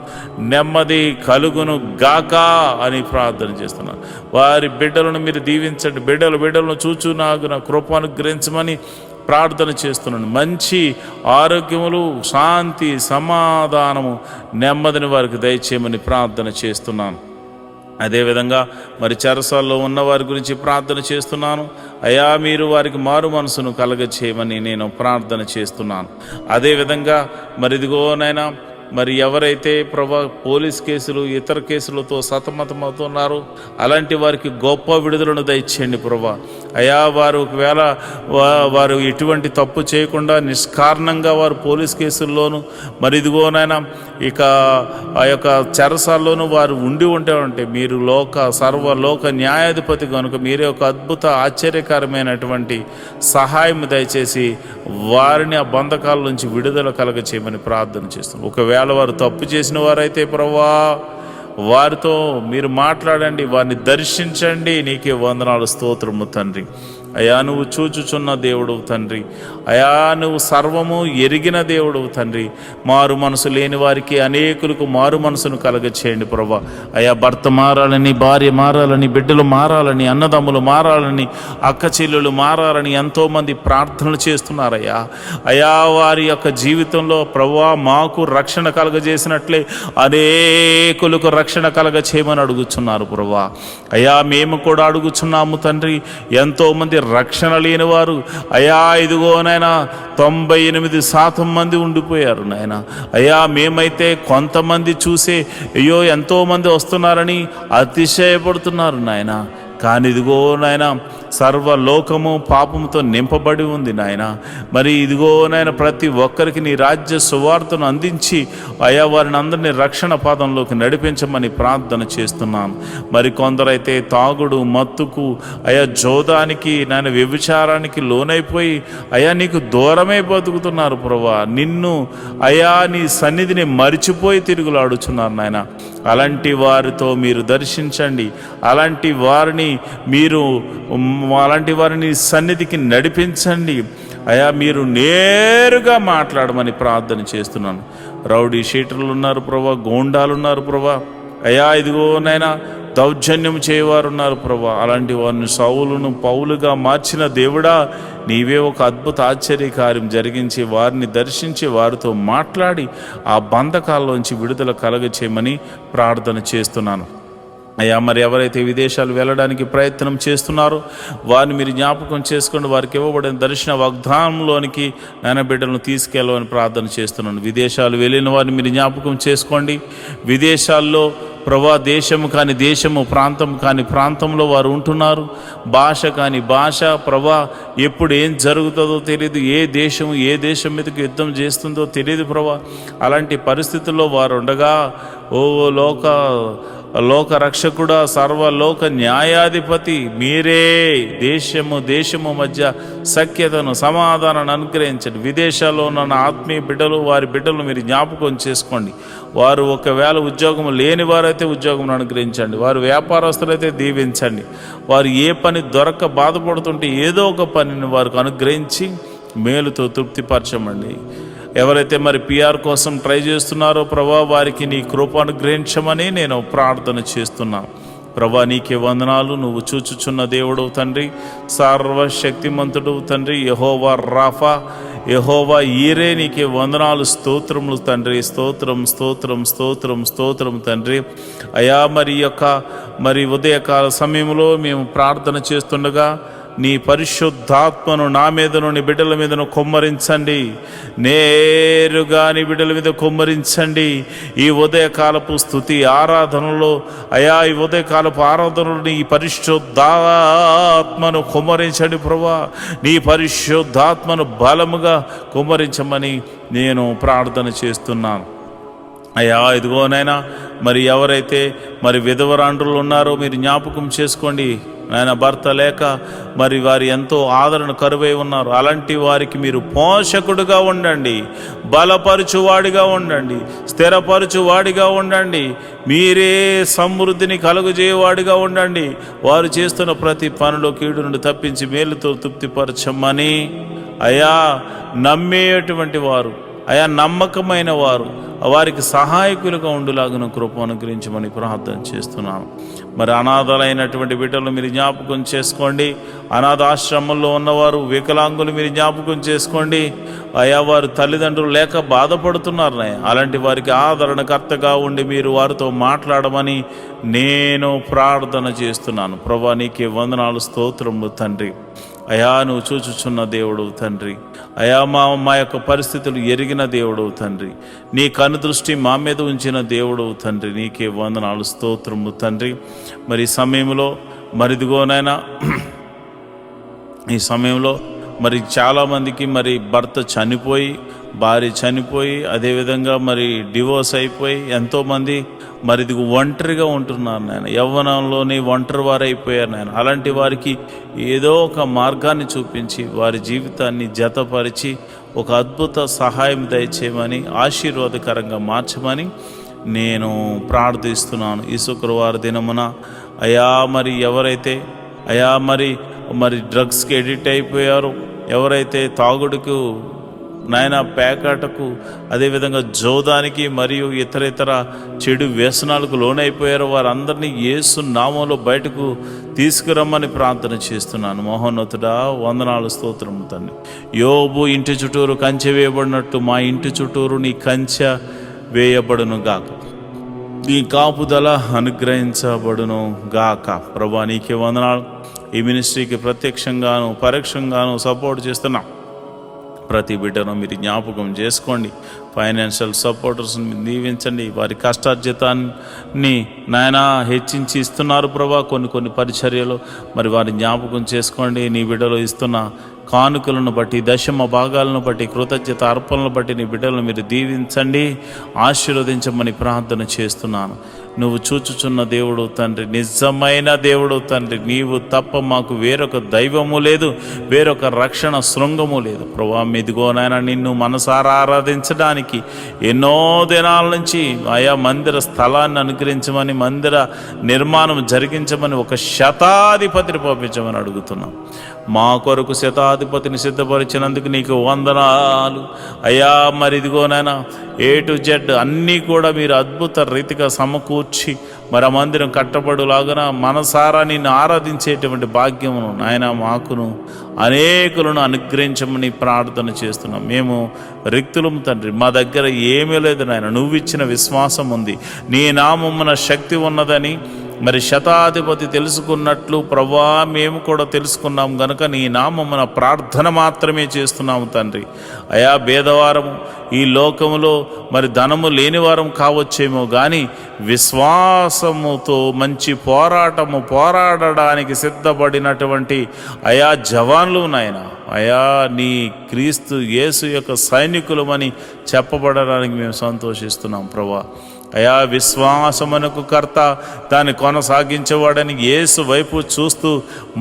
నెమ్మది కలుగును గాక అని ప్రార్థన చేస్తున్నాను. వారి బిడ్డలను మీరు దీవించండి. బిడ్డలను చూచు నాకు నా కృప అనుగ్రహించమని ప్రార్థన చేస్తున్నాను. మంచి ఆరోగ్యములు, శాంతి, సమాధానము, నెమ్మదిని వారికి దయచేయమని ప్రార్థన చేస్తున్నాను. అదేవిధంగా మరి చెరసాల్లో ఉన్న వారి గురించి ప్రార్థన చేస్తున్నాను అయా. మీరు వారికి మారు మనసును కలగచేయమని నేను ప్రార్థన చేస్తున్నాను. అదేవిధంగా మరి ఇదిగోనైనా మరి ఎవరైతే ప్రభా పోలీస్ కేసులు, ఇతర కేసులతో సతమతమవుతున్నారో అలాంటి వారికి గొప్ప విడుదలను దయచేయండి ప్రభా. అయా వారు ఒకవేళ వారు ఎటువంటి తప్పు చేయకుండా నిష్కారణంగా వారు పోలీస్ కేసుల్లోనూ మరి ఇదిగోనైనా ఇక ఆ యొక్క చెరసాల్లోనూ వారు ఉంటే మీరు సర్వలోక న్యాయాధిపతి కనుక మీరే ఒక అద్భుత ఆశ్చర్యకరమైనటువంటి సహాయం దయచేసి వారిని ఆ బంధకాల నుంచి విడుదల కలగ చేయమని ప్రార్థన చేస్తున్నాం. ఒకవేళ వారు తప్పు చేసిన వారైతే ప్రభువా వారితో మీరు మాట్లాడండి, వారిని దర్శించండి. నీకే వందనాలు, స్తోత్రము తండ్రి. అయా నువ్వు చూచుచున్న దేవుడవు తండ్రి. అయా నువ్వు సర్వము ఎరిగిన దేవుడవు తండ్రి. మారు మనసు లేని వారికి అనేకులకు మారు మనసును కలగచేయండి ప్రభా. అయా భర్త మారాలని, భార్య మారాలని, బిడ్డలు మారాలని, అన్నదమ్ములు మారాలని, అక్క చెల్లెలు మారాలని ఎంతోమంది ప్రార్థనలు చేస్తున్నారయ్యా. అయా వారి యొక్క జీవితంలో ప్రభువా మాకు రక్షణ కలగజేసినట్లే అనేకులకు రక్షణ కలగచేయమని అడుగుచున్నారు ప్రభువా. అయా మేము కూడా అడుగుచున్నాము తండ్రి. ఎంతోమంది రక్షణ లేని వారు అయా ఇదిగో నాయన 98% మంది ఉండిపోయారు నాయన. అయ్యా మేమైతే కొంతమంది చూసే అయ్యో ఎంతోమంది వస్తున్నారని అతిశయపడుతున్నారు నాయన. కానీ ఇదిగో నాయన సర్వలోకము పాపముతో నింపబడి ఉంది నాయన. మరి ఇదిగో నాయన ప్రతి ఒక్కరికి నీ రాజ్య సువార్తను అందించి అయా వారిని అందరినీ రక్షణ పాదంలోకి నడిపించమని ప్రార్థన చేస్తున్నాను. మరి కొందరైతే తాగుడు మత్తుకు అయా జోదానికి నాయన వ్యభిచారానికి లోనైపోయి అయా నీకు దూరమే బతుకుతున్నారు ప్రభువా. నిన్ను అయా నీ సన్నిధిని మరిచిపోయి తిరుగులాడుచున్నారు నాయన. అలాంటి వారితో మీరు దర్శించండి. అలాంటి వారిని సన్నిధికి నడిపించండి అయా. మీరు నేరుగా మాట్లాడమని ప్రార్థన చేస్తున్నాను. రౌడీ షీటర్లు ఉన్నారు ప్రభా, గోండాలు ఉన్నారు ప్రభా. అయా ఇదిగో నైనా దౌర్జన్యం చేయవారు ఉన్నారు ప్రభా. అలాంటి వారిని సౌలును పౌలుగా మార్చిన దేవుడా, నీవే ఒక అద్భుత ఆశ్చర్యకార్యం జరిగించి వారిని దర్శించి వారితో మాట్లాడి ఆ బంధకాల్లోంచి విడుదల కలగచేయమని ప్రార్థన చేస్తున్నాను అయ్యా. మరి ఎవరైతే విదేశాలు వెళ్ళడానికి ప్రయత్నం చేస్తున్నారో వారిని మీరు జ్ఞాపకం చేసుకోండి. వారికి ఇవ్వబడిన దర్శన వాగ్దానంలోనికి నాయన బిడ్డలను తీసుకెళ్ళమని ప్రార్థన చేస్తున్నాను. విదేశాలు వెళ్ళిన వారిని మీరు జ్ఞాపకం చేసుకోండి. విదేశాల్లో ప్రభా దేశము కాని దేశము, ప్రాంతం కాని ప్రాంతంలో వారు ఉంటున్నారు. భాష కాని భాష ప్రభా, ఎప్పుడు ఏం జరుగుతుందో తెలియదు. ఏ దేశం మీదకి యుద్ధం చేస్తుందో తెలియదు ప్రభా. అలాంటి పరిస్థితుల్లో వారు ఉండగా ఓ లోక రక్షకుడా, సర్వలోక న్యాయాధిపతి మీరే దేశము మధ్య సఖ్యతను సమాధానాన్ని అనుగ్రహించండి. విదేశాల్లో ఉన్న ఆత్మీయ బిడ్డలు, వారి బిడ్డలు మీరు జ్ఞాపకం చేసుకోండి. వారు ఒకవేళ ఉద్యోగం లేని వారైతే ఉద్యోగం అనుగ్రహించండి. వారు వ్యాపారస్తులైతే దీవించండి. వారు ఏ పని దొరక్క బాధపడుతుంటే ఏదో ఒక పనిని వారికి అనుగ్రహించి మేలుతో తృప్తిపరచమండి. ఎవరైతే మరి పిఆర్ కోసం ట్రై చేస్తున్నారో ప్రభా, వారికి నీ కృప అనుగ్రహించమని నేను ప్రార్థన చేస్తున్నాను. ప్రభా నీకే వందనాలు. నువ్వు చూచుచున్న దేవుడు తండ్రి, సర్వశక్తిమంతుడు తండ్రి, యెహోవా రాఫా, యెహోవా ఈరే, నీకే వందనాలు, స్తోత్రములు తండ్రి. స్తోత్రం తండ్రి. అయా మరి ఉదయకాల సమయంలో మేము ప్రార్థన చేస్తుండగా నీ పరిశుద్ధాత్మను నా మీదను నీ బిడ్డల మీదను కొమ్మరించండి. నేరుగా నీ బిడ్డల మీద కొమ్మరించండి. ఈ ఉదయకాలపు స్తుతి ఆరాధనలో అయా, ఈ ఉదయకాలపు ఆరాధనలో నీ పరిశుద్ధాత్మను కొమ్మరించండి ప్రభా. నీ పరిశుద్ధాత్మను బలముగా కొమ్మరించమని నేను ప్రార్థన చేస్తున్నాను అయ్యా. ఇదిగోనైనా మరి ఎవరైతే మరి విధవరాండ్రులు ఉన్నారో మీరు జ్ఞాపకం చేసుకోండి నాయన. భర్త లేక మరి వారు ఎంతో ఆదరణ కరువై ఉన్నారు. అలాంటి వారికి మీరు పోషకుడుగా ఉండండి, బలపరచువాడిగా ఉండండి, స్థిరపరచువాడిగా ఉండండి. మీరే సమృద్ధిని కలుగజేయవాడిగా ఉండండి. వారు చేస్తున్న ప్రతి పనిలో కీడు నుండి తప్పించి మేలుతో తృప్తిపరచమని అయా, నమ్మేటువంటి వారు అయా, నమ్మకమైన వారు వారికి సహాయకులుగా ఉండులాగున కృప అనుగ్రహించమని ప్రార్థన చేస్తున్నాను. మరి అనాథలైనటువంటి బిడ్డలు మీరు జ్ఞాపకం చేసుకోండి. అనాథాశ్రమంలో ఉన్నవారు, వికలాంగులు మీరు జ్ఞాపకం చేసుకోండి అయా. వారు తల్లిదండ్రులు లేక బాధపడుతున్నారు. అలాంటి వారికి ఆదరణకర్తగా ఉండి మీరు వారితో మాట్లాడమని నేను ప్రార్థన చేస్తున్నాను. ప్రభా నీకే వందనాలు, స్తోత్రములు తండ్రి. అయా నువ్వు చూచుచున్న దేవుడవు తండ్రి. అయా మా యొక్క పరిస్థితులు ఎరిగిన దేవుడవు తండ్రి. నీ కనుదృష్టి మా మీద ఉంచిన దేవుడవు తండ్రి. నీకే వందనాలు, స్తోత్రము తండ్రి. మరి ఈ సమయంలో మరిదిగోనైనా ఈ సమయంలో మరి చాలామందికి మరి భర్త చనిపోయి, భార్య చనిపోయి, అదేవిధంగా మరి డివోర్స్ అయిపోయి ఎంతోమంది మరి ఇది ఒంటరిగా ఉంటున్నారు నాయన. యవ్వనంలోనే ఒంటరి వారు అయిపోయారు నాయన. అలాంటి వారికి ఏదో ఒక మార్గాన్ని చూపించి వారి జీవితాన్ని జతపరిచి ఒక అద్భుత సహాయం దయచేయమని, ఆశీర్వాదకరంగా మార్చమని నేను ప్రార్థిస్తున్నాను. ఈ శుక్రవారం దినమున అయా మరి ఎవరైతే అయా మరి డ్రగ్స్కి ఎడిక్ట్ అయిపోయారో, ఎవరైతే తాగుడుకు నాయన, పేకాటకు, అదేవిధంగా జోదానికి మరియు ఇతర చెడు వ్యసనాలకు లోనైపోయారో వారందరినీ యేసు నామంలో బయటకు తీసుకురమ్మని ప్రార్థన చేస్తున్నాను. మహోన్నతుడా వందనాలు, స్తోత్రము తండ్రి. యోబు ఇంటి చుట్టూరు కంచె వేయబడినట్టు మా ఇంటి చుట్టూరు నీ కంచె వేయబడును గాక, నీ కాపుదల అనుగ్రహించబడును గాక. ప్రభా నీకే వందనాలు. ఈ మినిస్ట్రీకి ప్రత్యక్షంగాను పరోక్షంగాను సపోర్ట్ చేస్తున్న ప్రతి బిడ్డను మీరు జ్ఞాపకం చేసుకోండి. ఫైనాన్షియల్ సపోర్టర్స్ని మీరు దీవించండి. వారి కష్టార్జితాన్ని నాయన హెచ్చించి ఇస్తున్నారు ప్రభా కొన్ని పరిచర్యలు, మరి వారి జ్ఞాపకం చేసుకోండి. నీ బిడ్డలు ఇస్తున్న కానుకలను బట్టి, దశమ భాగాలను బట్టి, కృతజ్ఞత అర్పణలను బట్టి నీ బిడ్డలను మీరు దీవించండి, ఆశీర్వదించమని ప్రార్థన చేస్తున్నాను. నువ్వు చూచుచున్న దేవుడు తండ్రి, నిజమైన దేవుడు తండ్రి. నీవు తప్ప మాకు వేరొక దైవము లేదు, వేరొక రక్షణ శృంగము లేదు ప్రభా. ఇదిగోనైనా నిన్ను మనసారా ఆరాధించడానికి ఎన్నో దినాల నుంచి ఆయా మందిర స్థలాన్ని అనుగ్రహించమని, మందిర నిర్మాణం జరిగించమని ఒక శతాధిపతిని పంపించమని అడుగుతున్నాం. మా కొరకు శతాధిపతిని సిద్ధపరిచినందుకు నీకు వందనాలు అయ్యా. మరి ఇదిగోనైనా A to Z అన్నీ కూడా మీరు అద్భుత రీతిగా సమకూర్చి మరి ఆ మందిరం కట్టబడులాగా మనసారా నిన్ను ఆరాధించేటువంటి భాగ్యమును నాయన మాకును అనేకులను అనుగ్రహించమని ప్రార్థన చేస్తున్నాం. మేము రిక్తులం తండ్రి, మా దగ్గర ఏమీ లేదు నాయన. నువ్వు ఇచ్చిన విశ్వాసం ఉంది, నీ నామమున శక్తి ఉన్నదని మరి శతాధిపతి తెలుసుకున్నట్లు ప్రభా మేము కూడా తెలుసుకున్నాం గనుక నీ నామమున ప్రార్థన మాత్రమే చేస్తున్నాము తండ్రి. అయా భేదవారము ఈ లోకములో మరి ధనము లేనివారం కావచ్చేమో కానీ విశ్వాసముతో మంచి పోరాడడానికి సిద్ధపడినటువంటి అయా జవాన్లు నాయన, అయా నీ క్రీస్తు యేసు యొక్క సైనికులమని చెప్పబడడానికి మేము సంతోషిస్తున్నాం ప్రభా. అయా విశ్వాసమునకు కర్త, దాన్ని కొనసాగించేవాడని యేసు వైపు చూస్తూ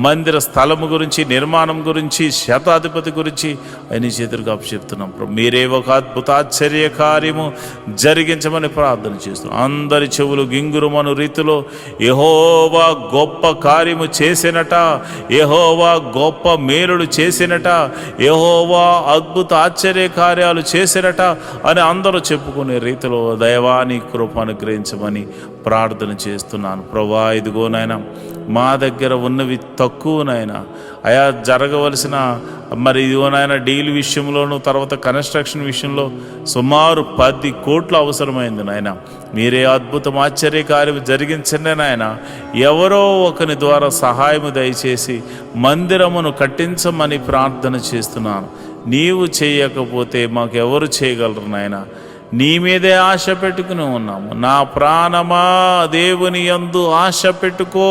మందిర స్థలము గురించి, నిర్మాణం గురించి, శతాధిపతి గురించి ఆయన చేతులకు అప్పచెప్తున్నాం. మీరే ఒక అద్భుతాశ్చర్య కార్యము జరిగించమని ప్రార్థన చేస్తున్నాం. అందరి చెవులు గింగురుమను రీతిలో యెహోవా గొప్ప కార్యము చేసినట, యెహోవా గొప్ప మేలులు చేసినట, యెహోవా అద్భుత ఆశ్చర్య కార్యాలు చేసినట అని అందరూ చెప్పుకునే రీతిలో దైవాని కృప అనుగ్రహించమని ప్రార్థన చేస్తున్నాను ప్రభా. ఇదిగోనైనా మా దగ్గర ఉన్నవి తక్కువనైనా అయా జరగవలసిన మరి ఇదిగోనైనా డీల్ విషయంలోనూ తర్వాత కన్స్ట్రక్షన్ విషయంలో సుమారు 10 కోట్లు అవసరమైంది నాయన. మీరే అద్భుతం ఆశ్చర్య కార్యం జరిగించండి నాయన. ఎవరో ఒకరి ద్వారా సహాయము దయచేసి మందిరమును కట్టించమని ప్రార్థన చేస్తున్నాను. నీవు చేయకపోతే మాకెవరు చేయగలరు నాయన. నీ మీదే ఆశ పెట్టుకుని ఉన్నాము. నా ప్రాణమా దేవుని యందు ఆశ పెట్టుకో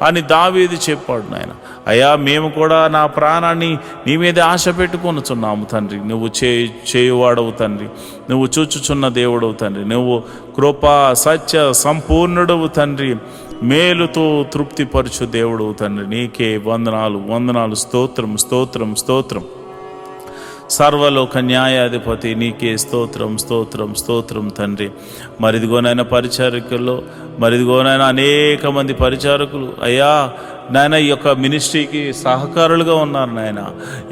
అని దావీదు చెప్పాడు నాయన. అయ్యా మేము కూడా నా ప్రాణాన్ని నీ మీదే ఆశ పెట్టుకొనుచున్నాము తండ్రి. నువ్వు చేయువాడవు తండ్రి, నువ్వు చూచుచున్న దేవుడవు తండ్రి, నువ్వు కృపా సత్య సంపూర్ణుడవు తండ్రి, మేలుతో తృప్తిపరచు దేవుడవు తండ్రి. నీకే వందనాలు స్తోత్రం. సర్వలోక న్యాయాధిపతి నీకే స్తోత్రం తండ్రి. మరిదిగోనైనా పరిచారకుల్లో మరిదిగోనైనా అనేక మంది పరిచారకులు అయ్యా నాయన ఈ యొక్క మినిస్ట్రీకి సహకారులుగా ఉన్నారు నాయన.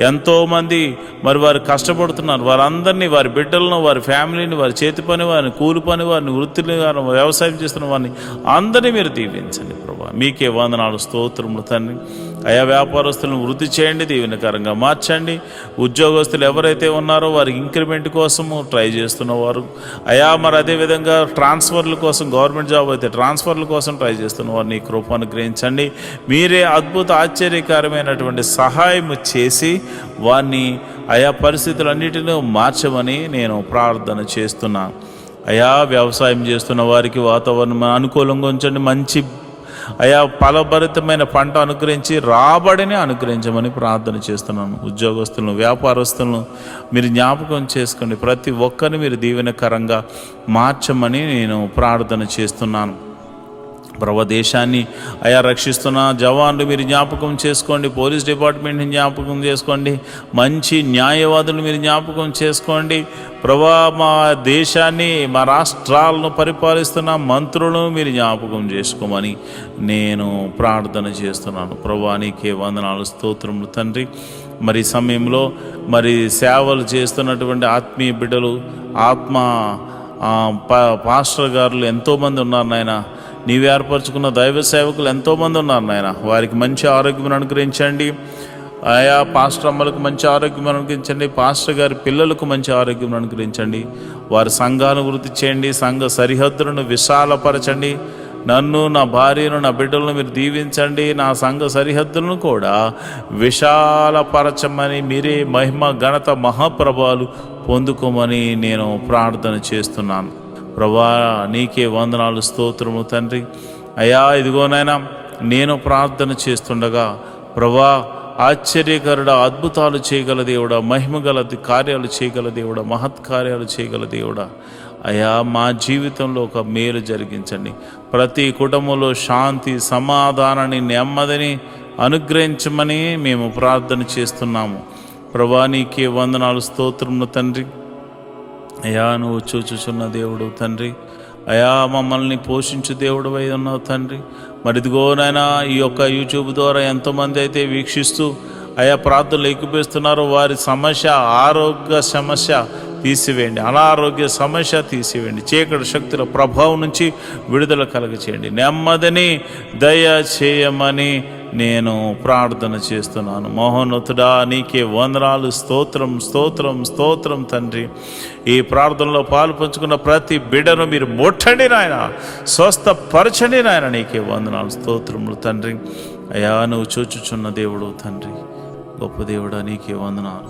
ఎంతోమంది మరి వారు కష్టపడుతున్నారు. వారందరినీ, వారి బిడ్డలను, వారి ఫ్యామిలీని, వారి చేతి పని వారిని, కూలి పని వారిని, వృత్తిని వారిని, వ్యవసాయం చేస్తున్న వారిని అందరినీ మీరు దీవించండి ప్రభా. మీకే వందనాలు స్తోత్రములు తండ్రి. అయా వ్యాపారస్తులను వృద్ధి చేయండి, దీవెనకరంగా మార్చండి. ఉద్యోగస్తులు ఎవరైతే ఉన్నారో వారికి ఇంక్రిమెంట్ కోసము ట్రై చేస్తున్నవారు అయా మరి అదేవిధంగా ట్రాన్స్ఫర్ల కోసం, గవర్నమెంట్ జాబ్ అయితే ట్రాన్స్ఫర్ల కోసం ట్రై చేస్తున్నవారు నీ కృపను గ్రహించండి. మీరే అద్భుత ఆశ్చర్యకరమైనటువంటి సహాయం చేసి వారిని ఆయా పరిస్థితులన్నిటినీ మార్చమని నేను ప్రార్థన చేస్తున్నాను. అయా వ్యవసాయం చేస్తున్న వారికి వాతావరణం అనుకూలంగా ఉంచండి. మంచి అయా ఫలభరితమైన పంట అనుగ్రహించి రాబడిని అనుగ్రహించమని ప్రార్థన చేస్తున్నాను. ఉద్యోగస్తులను, వ్యాపారస్తులను మీరు జ్ఞాపకం చేసుకోండి. ప్రతి ఒక్కరిని మీరు దీవెనకరంగా మార్చమని నేను ప్రార్థన చేస్తున్నాను. ప్రభు దేశాన్ని అయా రక్షిస్తున్న జవాన్లు మీరు జ్ఞాపకం చేసుకోండి. పోలీస్ డిపార్ట్మెంట్ని జ్ఞాపకం చేసుకోండి. మంచి న్యాయవాదులు మీరు జ్ఞాపకం చేసుకోండి. ప్రభా మా దేశాన్ని, మా రాష్ట్రాలను పరిపాలిస్తున్న మంత్రులను మీరు జ్ఞాపకం చేసుకోమని నేను ప్రార్థన చేస్తున్నాను. ప్రభా నీకే వందనాలు స్తోత్రములు తండ్రి. మరి సమయంలో మరి సేవలు చేస్తున్నటువంటి ఆత్మీయ బిడ్డలు, పాస్టర్ గారులు ఎంతోమంది ఉన్నారు నాయన. నీవు ఏర్పరచుకున్న దైవ సేవకులు ఎంతోమంది ఉన్నారు నాయన. వారికి మంచి ఆరోగ్యం అనుగ్రహించండి. ఆయా పాస్టర్ అమ్మలకు మంచి ఆరోగ్యం అనుగ్రహించండి. పాస్టర్ గారి పిల్లలకు మంచి ఆరోగ్యం అనుగ్రహించండి. వారి సంఘాలను వృద్ధి చేయండి. సంఘ సరిహద్దులను విశాలపరచండి. నన్ను, నా భార్యను, నా బిడ్డలను మీరు దీవించండి. నా సంఘ సరిహద్దులను కూడా విశాలపరచమని, మీరే మహిమ, ఘనత, మహాప్రభావాలు పొందుకోమని నేను ప్రార్థన చేస్తున్నాను. ప్రభా, నీకే వందనాలు, స్తోత్రము తండ్రి. అయ్యా, ఇదిగోనైనా నేను ప్రార్థన చేస్తుండగా ప్రభా, ఆశ్చర్యకరుడ, అద్భుతాలు చేయగల దేవుడా, మహిమగల కార్యాలు చేయగల దేవుడా, మహత్కార్యాలు చేయగల దేవుడా, అయ్యా మా జీవితంలో ఒక మేలు జరిగించండి. ప్రతి కుటుంబంలో శాంతి, సమాధానాన్ని, నెమ్మదిని అనుగ్రహించమని మేము ప్రార్థన చేస్తున్నాము. ప్రభా, నీకే వందనాలు, స్తోత్రములు తండ్రి. అయ్యా, నువ్వు చూచుచున్న దేవుడు తండ్రి. అయా, మమ్మల్ని పోషించు దేవుడు అయి ఉన్నావు తండ్రి. మరి ఇదిగోనైనా ఈ యొక్క యూట్యూబ్ ద్వారా ఎంతోమంది అయితే వీక్షిస్తూ అయా ప్రార్థనలు ఎక్కిపిస్తున్నారో వారి సమస్య, ఆరోగ్య సమస్య తీసివేయండి, అనారోగ్య సమస్య తీసివేయండి, చీకటి శక్తుల ప్రభావం నుంచి విడుదల కలగచేయండి, నెమ్మదిని దయ చేయమని నేను ప్రార్థన చేస్తున్నాను. మహోన్నతుడా, నీకే వందనాలు, స్తోత్రం స్తోత్రం స్తోత్రం తండ్రి. ఈ ప్రార్థనలో పాలు పంచుకున్న ప్రతి బిడ్డను మీరు ముట్టండి నాయన, స్వస్థపరచండి నాయన. నీకే వందనాలు, స్తోత్రములు తండ్రి. అయ్యా, నువ్వు చూచుచున్న దేవుడు తండ్రి, గొప్ప దేవుడా, నీకే వందనాలు.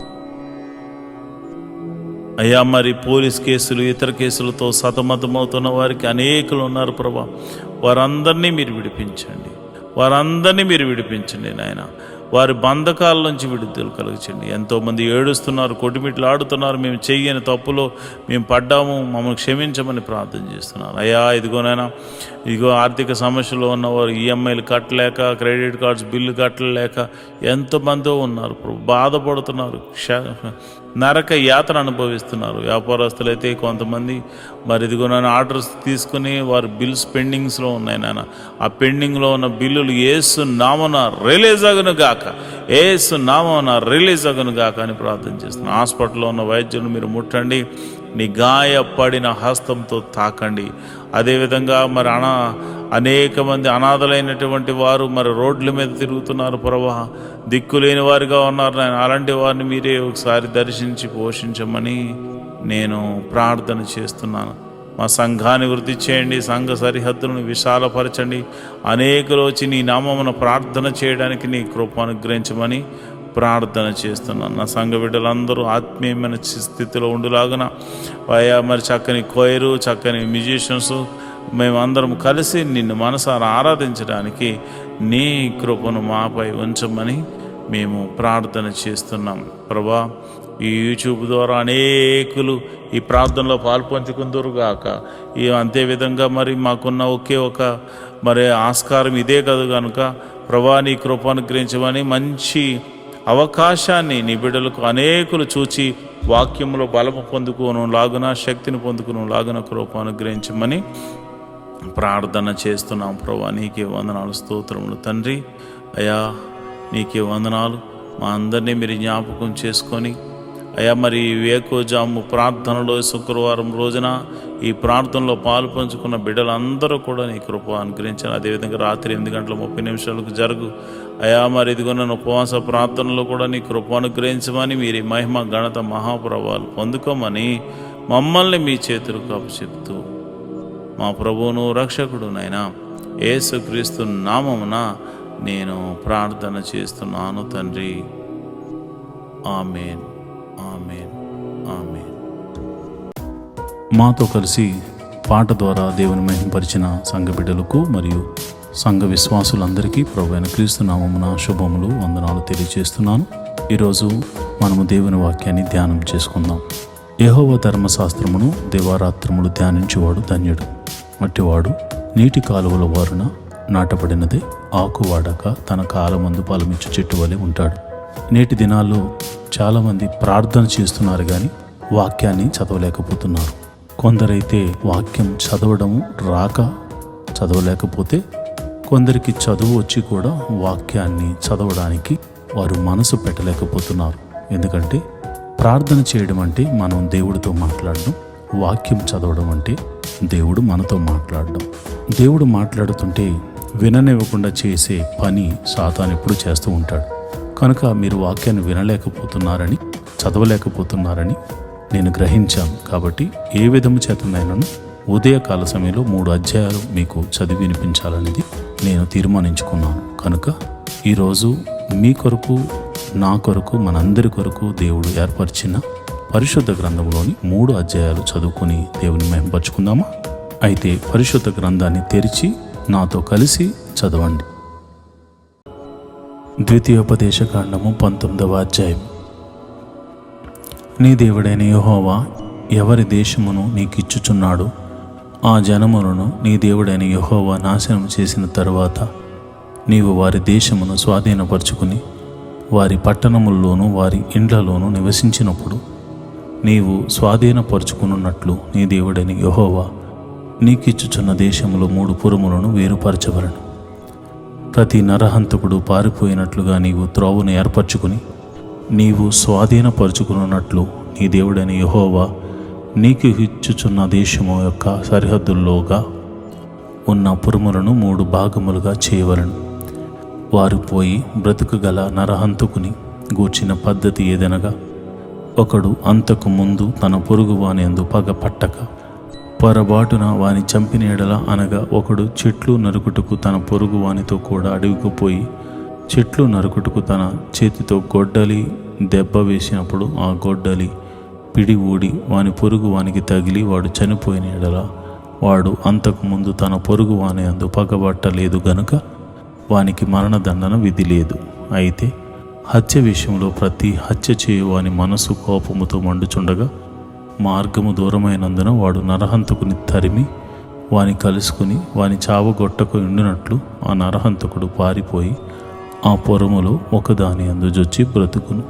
అయ్యా, మరి పోలీస్ కేసులు, ఇతర కేసులతో సతమతమవుతున్న వారికి అనేకులు ఉన్నారు ప్రభా. వారందరినీ మీరు విడిపించండి, వారందరినీ మీరు విడిపించండి నాయన. వారి బంధకాల నుంచి విడుదల కలుగచండి. ఎంతోమంది ఏడుస్తున్నారు, కొట్టుమిట్లు ఆడుతున్నారు. మేము చెయ్యని తప్పులో మేము పడ్డాము, మమ్మల్ని క్షమించమని ప్రార్థన చేస్తున్నారు. అయ్యా, ఇదిగోనైనా ఇదిగో ఆర్థిక సమస్యలు ఉన్నవారు, ఈఎంఐలు కట్టలేక, క్రెడిట్ కార్డ్స్ బిల్లు కట్టలేక ఎంతమందో ఉన్నారు, బాధపడుతున్నారు, నరక యాతన అనుభవిస్తున్నారు. వ్యాపారస్తులైతే కొంతమంది మరి ఇదిగోనైనా ఆర్డర్స్ తీసుకుని వారు బిల్స్ పెండింగ్స్లో ఉన్నాయి నాయన. ఆ పెండింగ్లో ఉన్న బిల్లులు యేసు నామమున రిలీజ్ అగును గాక, యేసు నామమున రిలీజ్ అగును గాక అని ప్రార్థన చేస్తున్నాను. హాస్పిటల్లో ఉన్న వైద్యులను మీరు ముట్టండి, నీ గాయపడిన హస్తంతో తాకండి. అదేవిధంగా మరి అనేక మంది అనాథలైనటువంటి వారు మరి రోడ్ల మీద తిరుగుతున్నారు ప్రభా, దిక్కులేని వారిగా ఉన్నారు నాయన. అలాంటి వారిని మీరే ఒకసారి దర్శించి పోషించమని నేను ప్రార్థన చేస్తున్నాను. మా సంఘాన్ని వృద్ధి చేయండి, సంఘ సరిహద్దులను విశాలపరచండి. అనేకులు వచ్చి నీ నామమున ప్రార్థన చేయడానికి నీ కృప అనుగ్రహించమని ప్రార్థన చేస్తున్నాను. నా సంఘ బిడ్డలందరూ ఆత్మీయమైన స్థితిలో ఉండులాగున అయ్యా, మరి చక్కని కోయరు, చక్కని మ్యూజిషియన్స్ మేమందరం కలిసి నిన్ను మనసారా ఆరాధించడానికి నీ కృపను మాపై ఉంచమని మేము ప్రార్థన చేస్తున్నాం ప్రభా. ఈ యూట్యూబ్ ద్వారా అనేకులు ఈ ప్రార్థనలో పాల్పంచుకుందరుగాక. ఈ అంతేవిధంగా మరి మాకున్న ఒకే ఒక మరి ఆస్కారం ఇదే కదా కనుక ప్రభా, నీ కృప అనుగ్రహించమని మంచి అవకాశాన్ని నీ బిడ్డలకు అనేకులు చూచి వాక్యంలో బలము పొందుకోను లాగున, శక్తిని పొందుకును లాగున కృప అనుగ్రహించమని ప్రార్థన చేస్తున్నాం ప్రభా. నీకే వందనాలు, స్తోత్రములు తండ్రి. అయ్యా, నీకే వందనాలు. మా అందరినీ మీరు జ్ఞాపకం చేసుకొని అయ్యా, మరి వేకోజాము ప్రార్థనలో శుక్రవారం రోజున ఈ ప్రార్థనలో పాలు పంచుకున్న బిడ్డలందరూ కూడా నీ కృప అనుగ్రహించాను. అదేవిధంగా రాత్రి 8:30 జరుగు అయ్యా, మరి ఇదిగొన్న ఉపవాస ప్రార్థనలో కూడా నీ కృప అనుగ్రహించమని, మీరు మహిమ, ఘనత, మహాప్రభావాలు పొందుకోమని మమ్మల్ని మీ చేతులకు అప్పచెప్తూ మా ప్రభువును రక్షకుడు నైనా యేసుక్రీస్తు నామమున నేను ప్రార్థన చేస్తున్నాను తండ్రి. ఆమేన్, ఆమేన్, ఆమేన్. మాతో కలిసి పాట ద్వారా దేవుని మహింపరిచిన సంఘ బిడ్డలకు మరియు సంఘ విశ్వాసులందరికీ ప్రభువైన క్రీస్తు నామమున శుభములు, వందనాలు తెలియజేస్తున్నాను. ఈరోజు మనము దేవుని వాక్యాన్ని ధ్యానం చేసుకుందాం. యెహోవా ధర్మశాస్త్రమును దివారాత్రములు ధ్యానించేవాడు ధన్యుడు. మట్టివాడు నీటి కాలువల వారున నాటబడినదే, ఆకువాడక తన కాలమందు ఫలమిచ్చు చెట్టు వలె ఉంటాడు. నేటి దినాల్లో చాలామంది ప్రార్థన చేస్తున్నారు కానీ వాక్యాన్ని చదవలేకపోతున్నారు. కొందరైతే వాక్యం చదవడం రాక చదవలేకపోతే, కొందరికి చదువు వచ్చి కూడా వాక్యాన్ని చదవడానికి వారు మనసు పెట్టలేకపోతున్నారు. ఎందుకంటే ప్రార్థన చేయడం అంటే మనం దేవుడితో మాట్లాడడం, వాక్యం చదవడం అంటే దేవుడు మనతో మాట్లాడడం. దేవుడు మాట్లాడుతుంటే విననివ్వకుండా చేసే పని సాతాను ఎప్పుడు చేస్తూ ఉంటాడు. కనుక మీరు వాక్యాన్ని వినలేకపోతున్నారని, చదవలేకపోతున్నారని నేను గ్రహించాను. కాబట్టి ఏ విధము చేతనైనా ఉదయకాల సమయంలో 3 అధ్యాయాలు మీకు చదివి వినిపించాలనేది నేను తీర్మానించుకున్నాను. కనుక ఈరోజు మీ కొరకు, నా కొరకు, మనందరి కొరకు దేవుడు ఏర్పరిచిన పరిశుద్ధ గ్రంథంలోని 3 అధ్యాయాలు చదువుకొని దేవుని మహిమపరుచుకుందామా? అయితే పరిశుద్ధ గ్రంథాన్ని తెరిచి నాతో కలిసి చదవండి. ద్వితీయోపదేశకాండము 19వ అధ్యాయం. నీ దేవుడైన యెహోవా ఎవరి దేశమును నీకిచ్చుచున్నాడో ఆ జనములను నీ దేవుడైన యెహోవా నాశనం చేసిన తరువాత నీవు వారి దేశమును స్వాధీనపరుచుకుని వారి పట్టణముల్లోనూ వారి ఇండ్లలోనూ నివసించినప్పుడు నీవు స్వాధీనపరుచుకున్నట్లు నీ దేవుడైన యెహోవా నీకిచ్చుచున్న దేశములో 3 పురములను వేరుపరచవలను. ప్రతి నరహంతకుడు పారిపోయినట్లుగా నీవు త్రోవను ఏర్పరచుకుని నీవు స్వాధీనపరుచుకున్నట్లు నీ దేవుడైన యెహోవా నీకు ఇచ్చుచున్న దేశము యొక్క సరిహద్దుల్లోగా ఉన్న పురములను 3 భాగములుగా చేయవలను. వారు పోయి బ్రతుకుగల నరహంతకుని గూర్చిన పద్ధతి ఏదనగా, ఒకడు అంతకు ముందు తన పొరుగు వానియందు పగ పట్టక పొరబాటున వాని చంపిన ఎడల, అనగా ఒకడు చెట్లు నరుకుటకు తన పొరుగు వానితో కూడా అడవికి పోయి చెట్లు నరుకుటకు తన చేతితో గొడ్డలి దెబ్బ వేసినప్పుడు ఆ గొడ్డలి పిడి ఊడి వాని పొరుగు వానికి తగిలి వాడు చనిపోయిన ఎడల, వాడు అంతకు ముందు తన పొరుగు వాని యందు పగబట్టలేదు గనుక వానికి మరణదండన విధి లేదు. అయితే హత్య విషయంలో ప్రతి హత్య చేయు వాని మనసు కోపముతో మండుచుండగా మార్గము దూరమైనందున వాడు నరహంతకుని తరిమి వాని కలుసుకుని వాని చావగొట్టకు ఉండినట్లు ఆ నరహంతకుడు పారిపోయి ఆ పురములో ఒకదాని అందుజొచ్చి బ్రతుకును.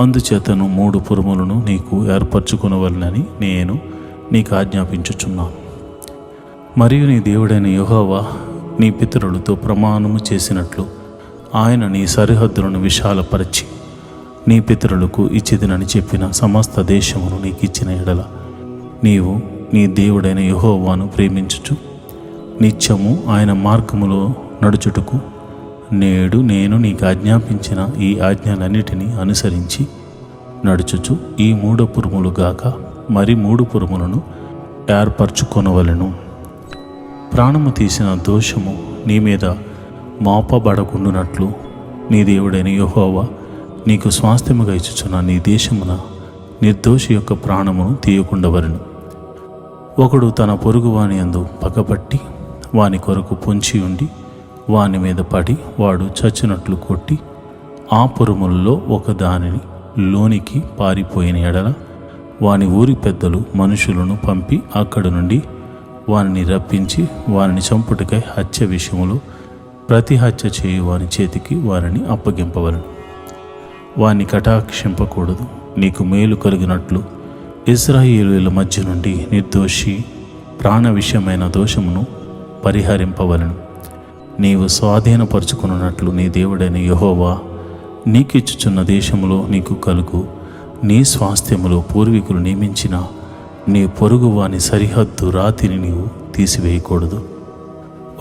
అందుచేతను 3 పురములను నీకు ఏర్పరచుకునవలనని నేను నీకు ఆజ్ఞాపించుచున్నాను. మరియు నీ దేవుడైన యెహోవా నీ పితరులతో ప్రమాణము చేసినట్లు ఆయన నీ సరిహద్దులను విశాలపరచి నీ పితరులకు ఇచ్చిదినని చెప్పిన సమస్త దేశమును నీకు ఇచ్చిన ఎడల నీవు నీ దేవుడైన యెహోవాను ప్రేమించుచు నిత్యము ఆయన మార్గములో నడుచుటకు నేడు నేను నీకు ఆజ్ఞాపించిన ఈ ఆజ్ఞలన్నిటినీ అనుసరించి నడుచుచు ఈ 3 పురములు గాక మరి 3 పురములను ఏర్పరచుకొనవలెను. ప్రాణము తీసిన దోషము నీ మీద మోపబడకుండునట్లు నీ దేవుడైన యెహోవా నీకు స్వాస్థ్యముగా ఇచ్చుచున్న నీ దేశమున నిర్దోషి యొక్క ప్రాణమును తీయకుండవలెను. ఒకడు తన పొరుగు వాని యందు పగబట్టి వాని కొరకు పొంచి ఉండి వాని మీద పడి వాడు చచ్చినట్లు కొట్టి ఆ పురములలో ఒక దానిని లోనికి పారిపోయిన ఎడల, వాని ఊరి పెద్దలు మనుషులను పంపి అక్కడి నుండి వానిని రప్పించి వారిని చంపుటకై హత్య విషయములో ప్రతి హత్య చేయు వాని చేతికి వారిని అప్పగింపవలను. వాని కటాక్షింపకూడదు. నీకు మేలు కలిగినట్లు ఇశ్రాయేలీయుల మధ్య నుండి నిర్దోషి ప్రాణ విషయమైన దోషమును పరిహరింపవలను. నీవు స్వాధీనపరుచుకున్నట్లు నీ దేవుడైన యెహోవా నీకిచ్చుచున్న దేశములో నీకు కలుగు నీ స్వాస్థ్యములో పూర్వీకులు నియమించిన నీ పొరుగు వాని సరిహద్దు రాతిని నీవు తీసివేయకూడదు.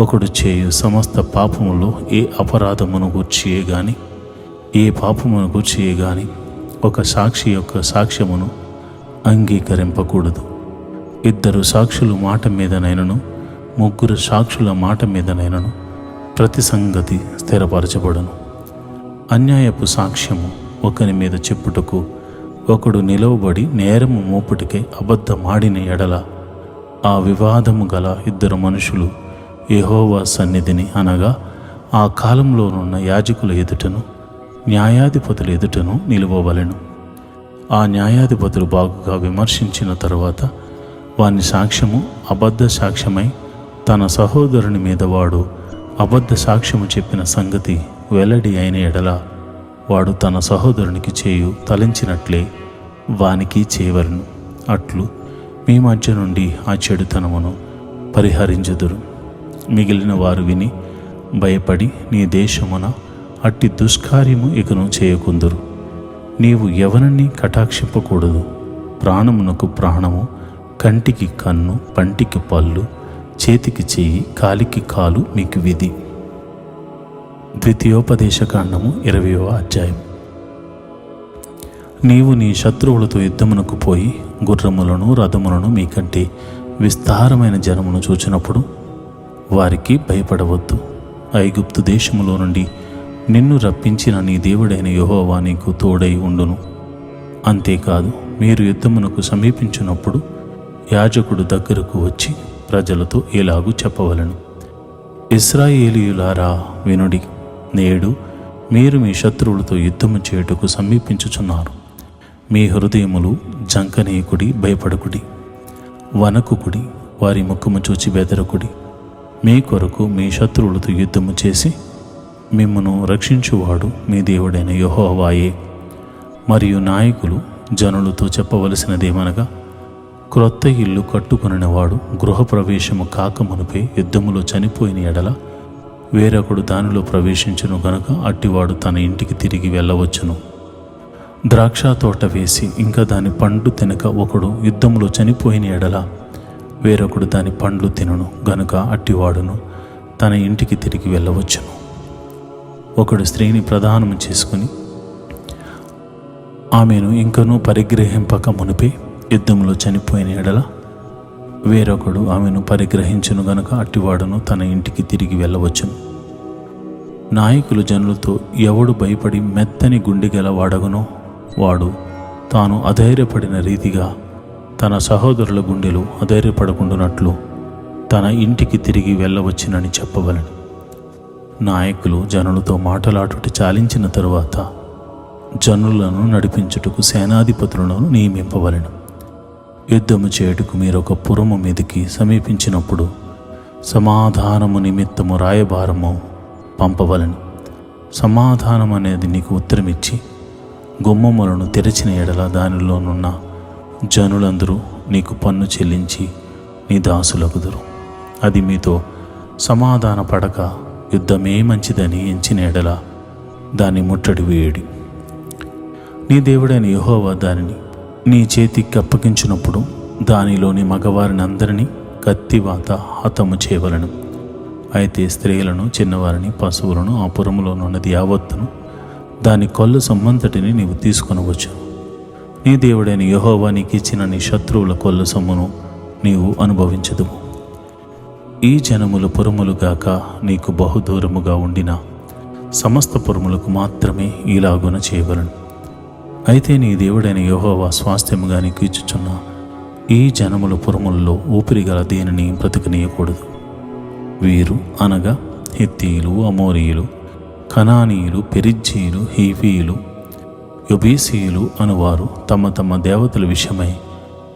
ఒకడు చేయు సమస్త పాపములో ఏ అపరాధమును గూర్చియే గాని ఏ పాపమును గూర్చియే గాని ఒక సాక్షి యొక్క సాక్ష్యమును అంగీకరింపకూడదు. 2 సాక్షుల మాట మీదనైనను 3 సాక్షుల మాట మీదనైనను ప్రతి సంగతి స్థిరపరచబడును. అన్యాయపు సాక్ష్యము ఒకని మీద చెప్పుటకు ఒకడు నిలవబడి నేరము మోపుటకై అబద్ధమాడిన ఎడల, ఆ వివాదము గల 2 మనుషులు యెహోవా సన్నిధిని, అనగా ఆ కాలంలోనున్న యాజకుల ఎదుటను న్యాయాధిపతుల ఎదుటను నిలువవలెను. ఆ న్యాయాధిపతులు బాగుగా విమర్శించిన తరువాత వాని సాక్ష్యము అబద్ధ సాక్ష్యమై తన సహోదరుని మీద వాడు అబద్ధ సాక్ష్యము చెప్పిన సంగతి వెల్లడి అయిన ఎడల, వాడు తన సహోదరునికి చేయు తలంచినట్లే వానికి చేయవలను. అట్లు మీ మధ్య నుండి ఆ చెడుతనమును పరిహరించుదురు. మిగిలిన వారు విని భయపడి నీ దేశమున అట్టి దుష్కార్యము ఇకను చేయకుందురు. నీవు ఎవరిని కటాక్షింపకూడదు. ప్రాణమునకు ప్రాణము, కంటికి కన్ను, పంటికి పళ్ళు, చేతికి చెయ్యి, కాలికి కాలు మీకు విధి. ద్వితీయోపదేశకాండము 20వ అధ్యాయం. నీవు నీ శత్రువులతో యుద్ధమునకు పోయి గుర్రములను రథములను మీకంటే విస్తారమైన జనమును చూచినప్పుడు వారికి భయపడవద్దు. ఐగుప్తు దేశములో నుండి నిన్ను రప్పించిన నీ దేవుడైన యెహోవా నీకు తోడై ఉండును. అంతేకాదు, మీరు యుద్ధమునకు సమీపించినప్పుడు యాజకుడు దగ్గరకు వచ్చి ప్రజలతో ఇలాగు చెప్పవలెను: ఇశ్రాయేలీయులారా వినుడి, నేడు మీరు మీ శత్రువులతో యుద్ధము చేయుటకు సమీపించుచున్నారు. మీ హృదయములు జంకనీయకుడి, భయపడకుడి, వనకుకుడి, వారి ముఖము చూచి బెదరకుడి. మీ కొరకు మీ శత్రువులతో యుద్ధము చేసి మిమ్మును రక్షించువాడు మీ దేవుడైన యెహోవాయే. మరియు నాయకులు జనులతో చెప్పవలసినదేమనగా, క్రొత్త ఇల్లు కట్టుకొనినవాడు గృహప్రవేశము కాకమునుపే యుద్ధములో చనిపోయిన ఎడల వేరొకడు దానిలో ప్రవేశించును గనుక అట్టివాడు తన ఇంటికి తిరిగి వెళ్ళవచ్చును. ద్రాక్ష తోట వేసి ఇంకా దాని పండ్లు తినక ఒకడు యుద్ధములో చనిపోయిన ఎడల వేరొకడు దాని పండ్లు తినను గనుక అట్టివాడును తన ఇంటికి తిరిగి వెళ్ళవచ్చును. ఒకడు స్త్రీని ప్రదానము చేసుకుని ఆమెను ఇంకనూ పరిగ్రహింపక మునిపే యుద్ధంలో చనిపోయిన ఎడల వేరొకడు ఆమెను పరిగ్రహించును గనుక అట్టివాడును తన ఇంటికి తిరిగి వెళ్ళవచ్చును. నాయకులు జనులతో ఎవడు భయపడి మెత్తని గుండె గలవాడగునో వాడు తాను అధైర్యపడిన రీతిగా తన సహోదరుల గుండెలు అధైర్యపడకుండానట్లు తన ఇంటికి తిరిగి వెళ్ళవచ్చునని చెప్పవలెను. నాయకులు జనులతో మాటలాడుట చాలించిన తరువాత జనులను నడిపించుటకు సేనాధిపతులను నియమింపవలెను. యుద్ధము చేయుటకు మీరొక పురము మీదికి సమీపించినప్పుడు సమాధానము నిమిత్తము రాయబారము పంపవలెను. సమాధానం అనేది నీకు ఉత్తరమిచ్చి గుమ్మములను తెరిచిన ఎడల దానిలోనున్న జనులందరూ నీకు పన్ను చెల్లించి నీ దాసులగుదురు. అది మీతో సమాధాన పడక యుద్ధమే మంచిదని ఎంచిన ఎడల దాన్ని ముట్టడి వేయుడి. నీ దేవుడైన యెహోవా దానిని నీ చేతికి అప్పగించినప్పుడు దానిలోని మగవారిని అందరినీ కత్తివాత హతము చేయవలను. అయితే స్త్రీలను, చిన్నవారిని, పశువులను, ఆ పురములోనున్నది యావత్తును దాని కొల్లు సొమ్మంతటిని నీవు తీసుకొనవచ్చు. నీ దేవుడైన యెహోవా నీకు ఇచ్చిన నీ శత్రువుల కొల్లు సొమ్మును నీవు అనుభవించదువు. ఈ జనముల పురములుగాక నీకు బహుదూరముగా ఉండిన సమస్త పురములకు మాత్రమే ఇలాగున చేయవలను. అయితే నీ దేవుడైన యెహోవా స్వాస్థ్యముగా నీకు ఇచ్చుచున్న ఈ జనముల పురములలో ఊపిరిగల దేనిని బ్రతకనీయకూడదు. వీరు అనగా హిత్తీయులు, అమోరీయులు, కనానీయులు, పెరిజ్జీయులు, హీవీయులు, యొబీసీయులు అనువారు తమ తమ దేవతల విషయమై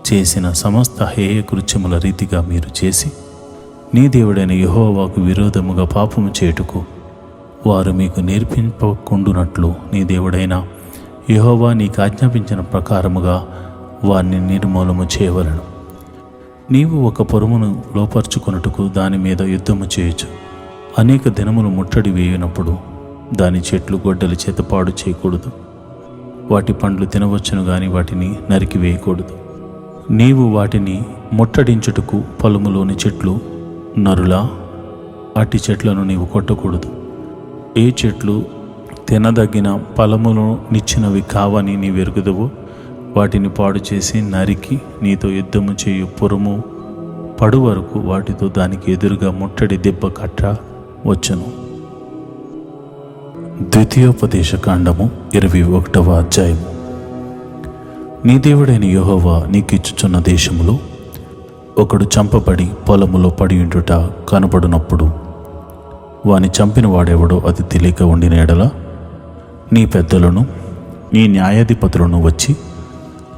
చేసిన సమస్త హేయ కృత్యముల రీతిగా మీరు చేసి నీ దేవుడైన యెహోవాకు విరోధముగా పాపము చేయుటకు వారు మీకు నేర్పింపకుండునట్లు నీ దేవుడైన యెహోవా నీకు ఆజ్ఞాపించిన ప్రకారముగా వారిని నిర్మూలము చేయవలను. నీవు ఒక పురమును లోపర్చుకొనుటకు దాని మీద యుద్ధము చేయొచ్చు. అనేక దినములు ముట్టడి వేయనప్పుడు దాని చెట్లు గొడ్డలి చేత పాడు చేయకూడదు. వాటి పండ్లు తినవచ్చును గాని వాటిని నరికి వేయకూడదు. నీవు వాటిని ముట్టడించుటకు పొలములోని చెట్లు నరులా అట్టి చెట్లను నీవు కొట్టకూడదు. ఏ చెట్లు తినదగిన ఫలమును నిచ్చినవి కావని నీ వెరుగుదవో వాటిని పాడు చేసి నరికి నీతో యుద్ధము చేయు పురము పడు వరకు వాటితో దానికి ఎదురుగా ముట్టడి దెబ్బ కట్ట వచ్చును. ద్వితీయోపదేశకాండము 21వ అధ్యాయము. నీ దేవుడైన యెహోవా నీకిచ్చుచున్న దేశములో ఒకడు చంపబడి పొలములో పడియుండుట కనపడినప్పుడు వాని చంపిన వాడెవడో అది తెలియక ఉండిన ఎడల నీ పెద్దలను, నీ న్యాయాధిపతులను వచ్చి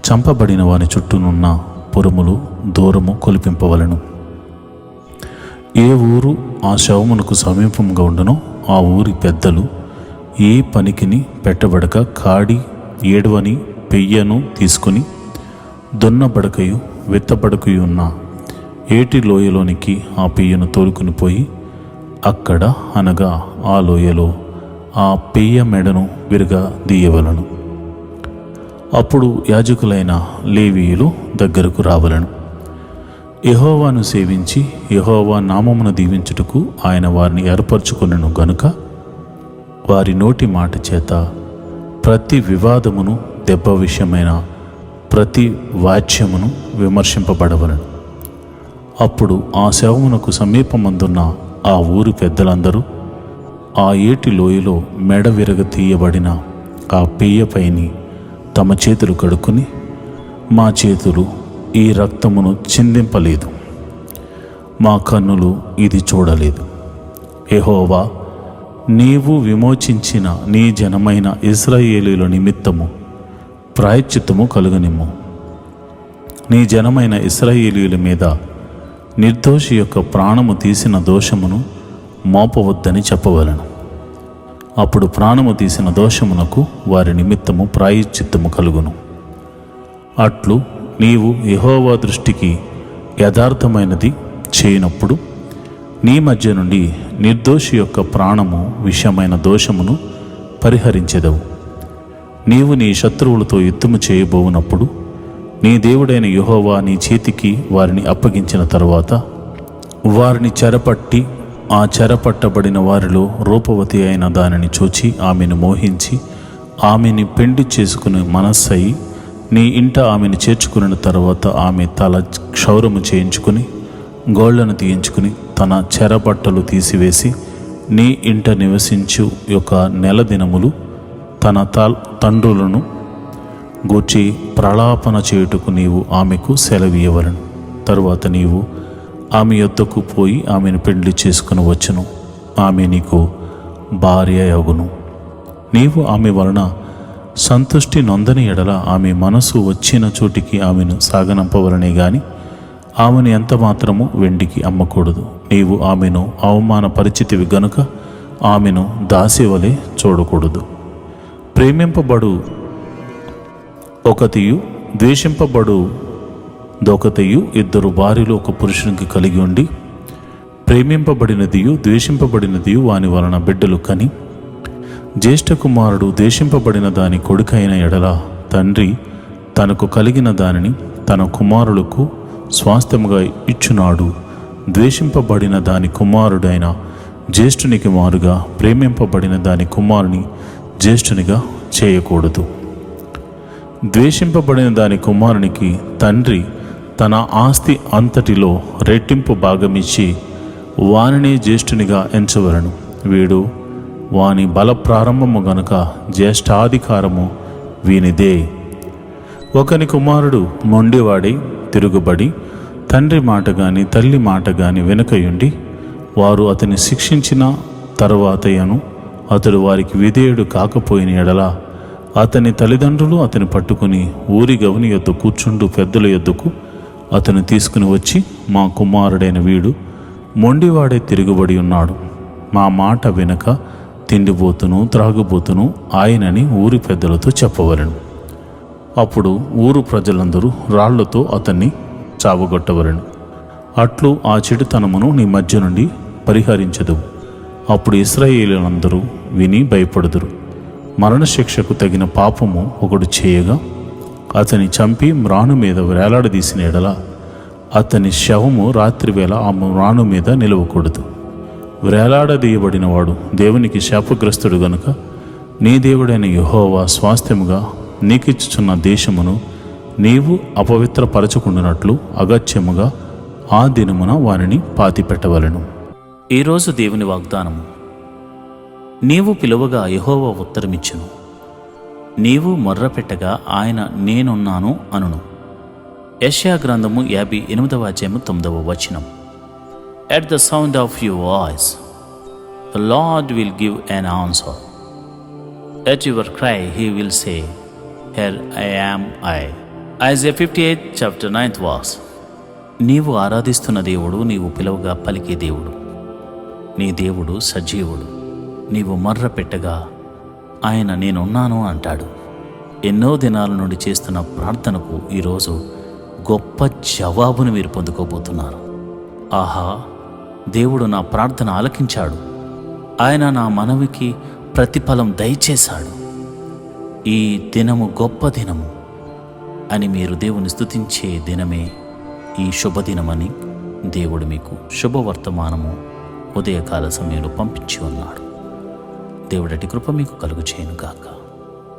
చంపబడిన వాని చుట్టూనున్న పురములు దూరము కొలిపింపవలను. ఏ ఊరు ఆ శవమునకు సమీపంగా ఉండనో ఆ ఊరి పెద్దలు ఏ పనికిని పెట్టబడక కాడి, ఏడవని, పెయ్యను తీసుకుని దున్నబడకయు విత్తబడకయు ఉన్న ఏటి లోయలోనికి ఆ పెయ్యను తోలుకుని పోయి అక్కడ అనగా ఆ లోయలో ఆ పెయ్య మెడను విరగా దీయవలను. అప్పుడు యాజకులైన లేవీయులు దగ్గరకు రావలను. యెహోవాను సేవించి యెహోవా నామమును దీవించుటకు ఆయన వారిని ఏర్పరచుకొనెను గనుక వారి నోటి మాట చేత ప్రతి వివాదమును, దెబ్బ విషయమైన ప్రతి వాచ్యమును విమర్శింపబడవలను. అప్పుడు ఆ శవమునకు సమీపమందున్న ఆ ఊరి పెద్దలందరూ ఆ ఏటి లోయలో మెడ విరగ తీయబడిన ఆ పెయ్యపైని తమ చేతులు కడుక్కుని, మా చేతులు ఈ రక్తమును చిందింపలేదు, మా కన్నులు ఇది చూడలేదు. యెహోవా, నీవు విమోచించిన నీ జనమైన ఇశ్రాయేలీయుల నిమిత్తము ప్రాయశ్చిత్తము కలుగనిమ్ము. నీ జనమైన ఇశ్రాయేలీయుల మీద నిర్దోషి యొక్క ప్రాణము తీసిన దోషమును మోపవద్దని చెప్పవలెను. అప్పుడు ప్రాణము తీసిన దోషమునకు వారి నిమిత్తము ప్రాయశ్చిత్తము కలుగును. అట్లు నీవు యెహోవా దృష్టికి యథార్థమైనది చేయనప్పుడు నీ మధ్య నుండి నిర్దోషి యొక్క ప్రాణము విషయమైన దోషమును పరిహరించెదవు. నీవు నీ శత్రువులతో యుద్ధము చేయబోవునప్పుడు నీ దేవుడైన యెహోవా నీ చేతికి వారిని అప్పగించిన తరువాత వారిని చెరపట్టి ఆ చెరపట్టబడిన వారిలో రూపవతి అయిన దానిని చూచి ఆమెను మోహించి ఆమెని పెండి చేసుకుని మనస్సయి నీ ఇంట ఆమెను చేర్చుకున్న తర్వాత ఆమె తల క్షౌరము చేయించుకుని గోళ్లను తీయించుకుని తన చెరబట్టలు తీసివేసి నీ ఇంట నివసించు యొక్క నెల దినములు తన తండ్రులను గూర్చి ప్రలాపన చేయుటకు నీవు ఆమెకు సెలవీయవలను. తరువాత నీవు ఆమె యొద్దకు పోయి ఆమెను పెండ్లి చేసుకుని వచ్చును. ఆమె నీకు భార్య అగును. నీవు ఆమె వలన సంతుష్టి నొందని ఎడల ఆమె మనసు వచ్చిన చోటికి ఆమెను సాగనంపవలనే గాని ఆమెను ఎంత మాత్రము వెండికి అమ్మకూడదు. నీవు ఆమెను అవమానపరిచితివి గనుక ఆమెను దాసివలే చూడకూడదు. ప్రేమింపబడు ఒకతియు ద్వేషింపబడు దొకతియు ఇద్దరు భార్యలు ఒక పురుషునికి కలిగి ఉండి ప్రేమింపబడినదియు ద్వేషింపబడినదియు వాని వలన బిడ్డలు కని జ్యేష్ఠ కుమారుడు ద్వేషింపబడిన దాని కొడుకైన ఎడల తండ్రి తనకు కలిగిన దానిని తన కుమారులకు స్వాస్థ్యముగా ఇచ్చునాడు. ద్వేషింపబడిన దాని కుమారుడైన జ్యేష్ఠునికి మారుగా ప్రేమింపబడిన దాని కుమారుని జ్యేష్ఠునిగా చేయకూడదు. ద్వేషింపబడిన దాని కుమారునికి తండ్రి తన ఆస్తి అంతటిలో రెట్టింపు భాగమిచ్చి వానినే జ్యేష్ఠునిగా ఎంచవలను. వీడు వాని బల ప్రారంభము గనుక జ్యేష్ఠాధికారము వీనిదే. ఒకని కుమారుడు మొండివాడై తిరుగుబడి తండ్రి మాట గాని తల్లి మాట గాని వెనుకయుండి వారు అతని శిక్షించిన తరువాతయను అతడు వారికి విధేయుడు కాకపోయిన ఎడల అతని తల్లిదండ్రులు అతని పట్టుకుని ఊరి గవని యొద్ద కూర్చుండు పెద్దల యొద్దకు అతను తీసుకుని వచ్చి, మా కుమారుడైన వీడు మొండివాడే తిరుగుబడి ఉన్నాడు, మా మాట వెనుక తిండిబోతును త్రాగుబోతును ఆయనని ఊరి పెద్దలతో చెప్పవలెను. అప్పుడు ఊరు ప్రజలందరూ రాళ్లతో అతన్ని చావగొట్టవలెను. అట్లు ఆ చెడుతనమును నీ మధ్య నుండి పరిహరించదు. అప్పుడు ఇశ్రాయేలీయులందరూ విని భయపడుదురు. మరణశిక్షకు తగిన పాపము ఒకడు చేయగా అతని చంపి మ్రాను మీద వేలాడదీసిన ఎడల అతని శవము రాత్రివేళ ఆ మ్రాను మీద నిలవకూడదు. వేలాడదీయబడిన వాడు దేవునికి శాపగ్రస్తుడు గనుక నీ దేవుడైన యెహోవా స్వాస్థ్యముగా నీకిచ్చుచున్న దేశమును నీవు అపవిత్రపరచుకుంటున్నట్లు అగత్యముగా ఆ దినమున వారిని పాతిపెట్టవలెను. ఈరోజు దేవుని వాగ్దానము. నీవు పిలువగా యెహోవా ఉత్తరమిచ్చును, నీవు మొర్రపెట్టగా ఆయన నేనున్నాను అనును. యెషయా గ్రంథము 58:9. At the sound of your voice, the Lord will give an answer. At your cry, he will say, Here I am I. Isaiah 58:9. నీవు ఆరాధిస్తున్న దేవుడు నీవు పిలువగా పలికే దేవుడు. నీ దేవుడు సజీవుడు. నీవు మర్ర పెట్టగా ఆయన నేనున్నాను అంటాడు. ఎన్నో దినాల నుండి చేస్తున్న ప్రార్థనకు ఈరోజు గొప్ప జవాబును మీరు పొందుకోబోతున్నారు. ఆహా, దేవుడు నా ప్రార్థన ఆలకించాడు, ఆయన నా మనవికి ప్రతిఫలం దయచేశాడు, ఈ దినము గొప్ప దినము అని మీరు దేవుని స్తుతించే దినమే ఈ శుభదినమని దేవుడు మీకు శుభవర్తమానము ఉదయకాల సమయంలో పంపించి ఉన్నాడు. దేవుడటి కృప మీకు కలుగు చేయను గాక.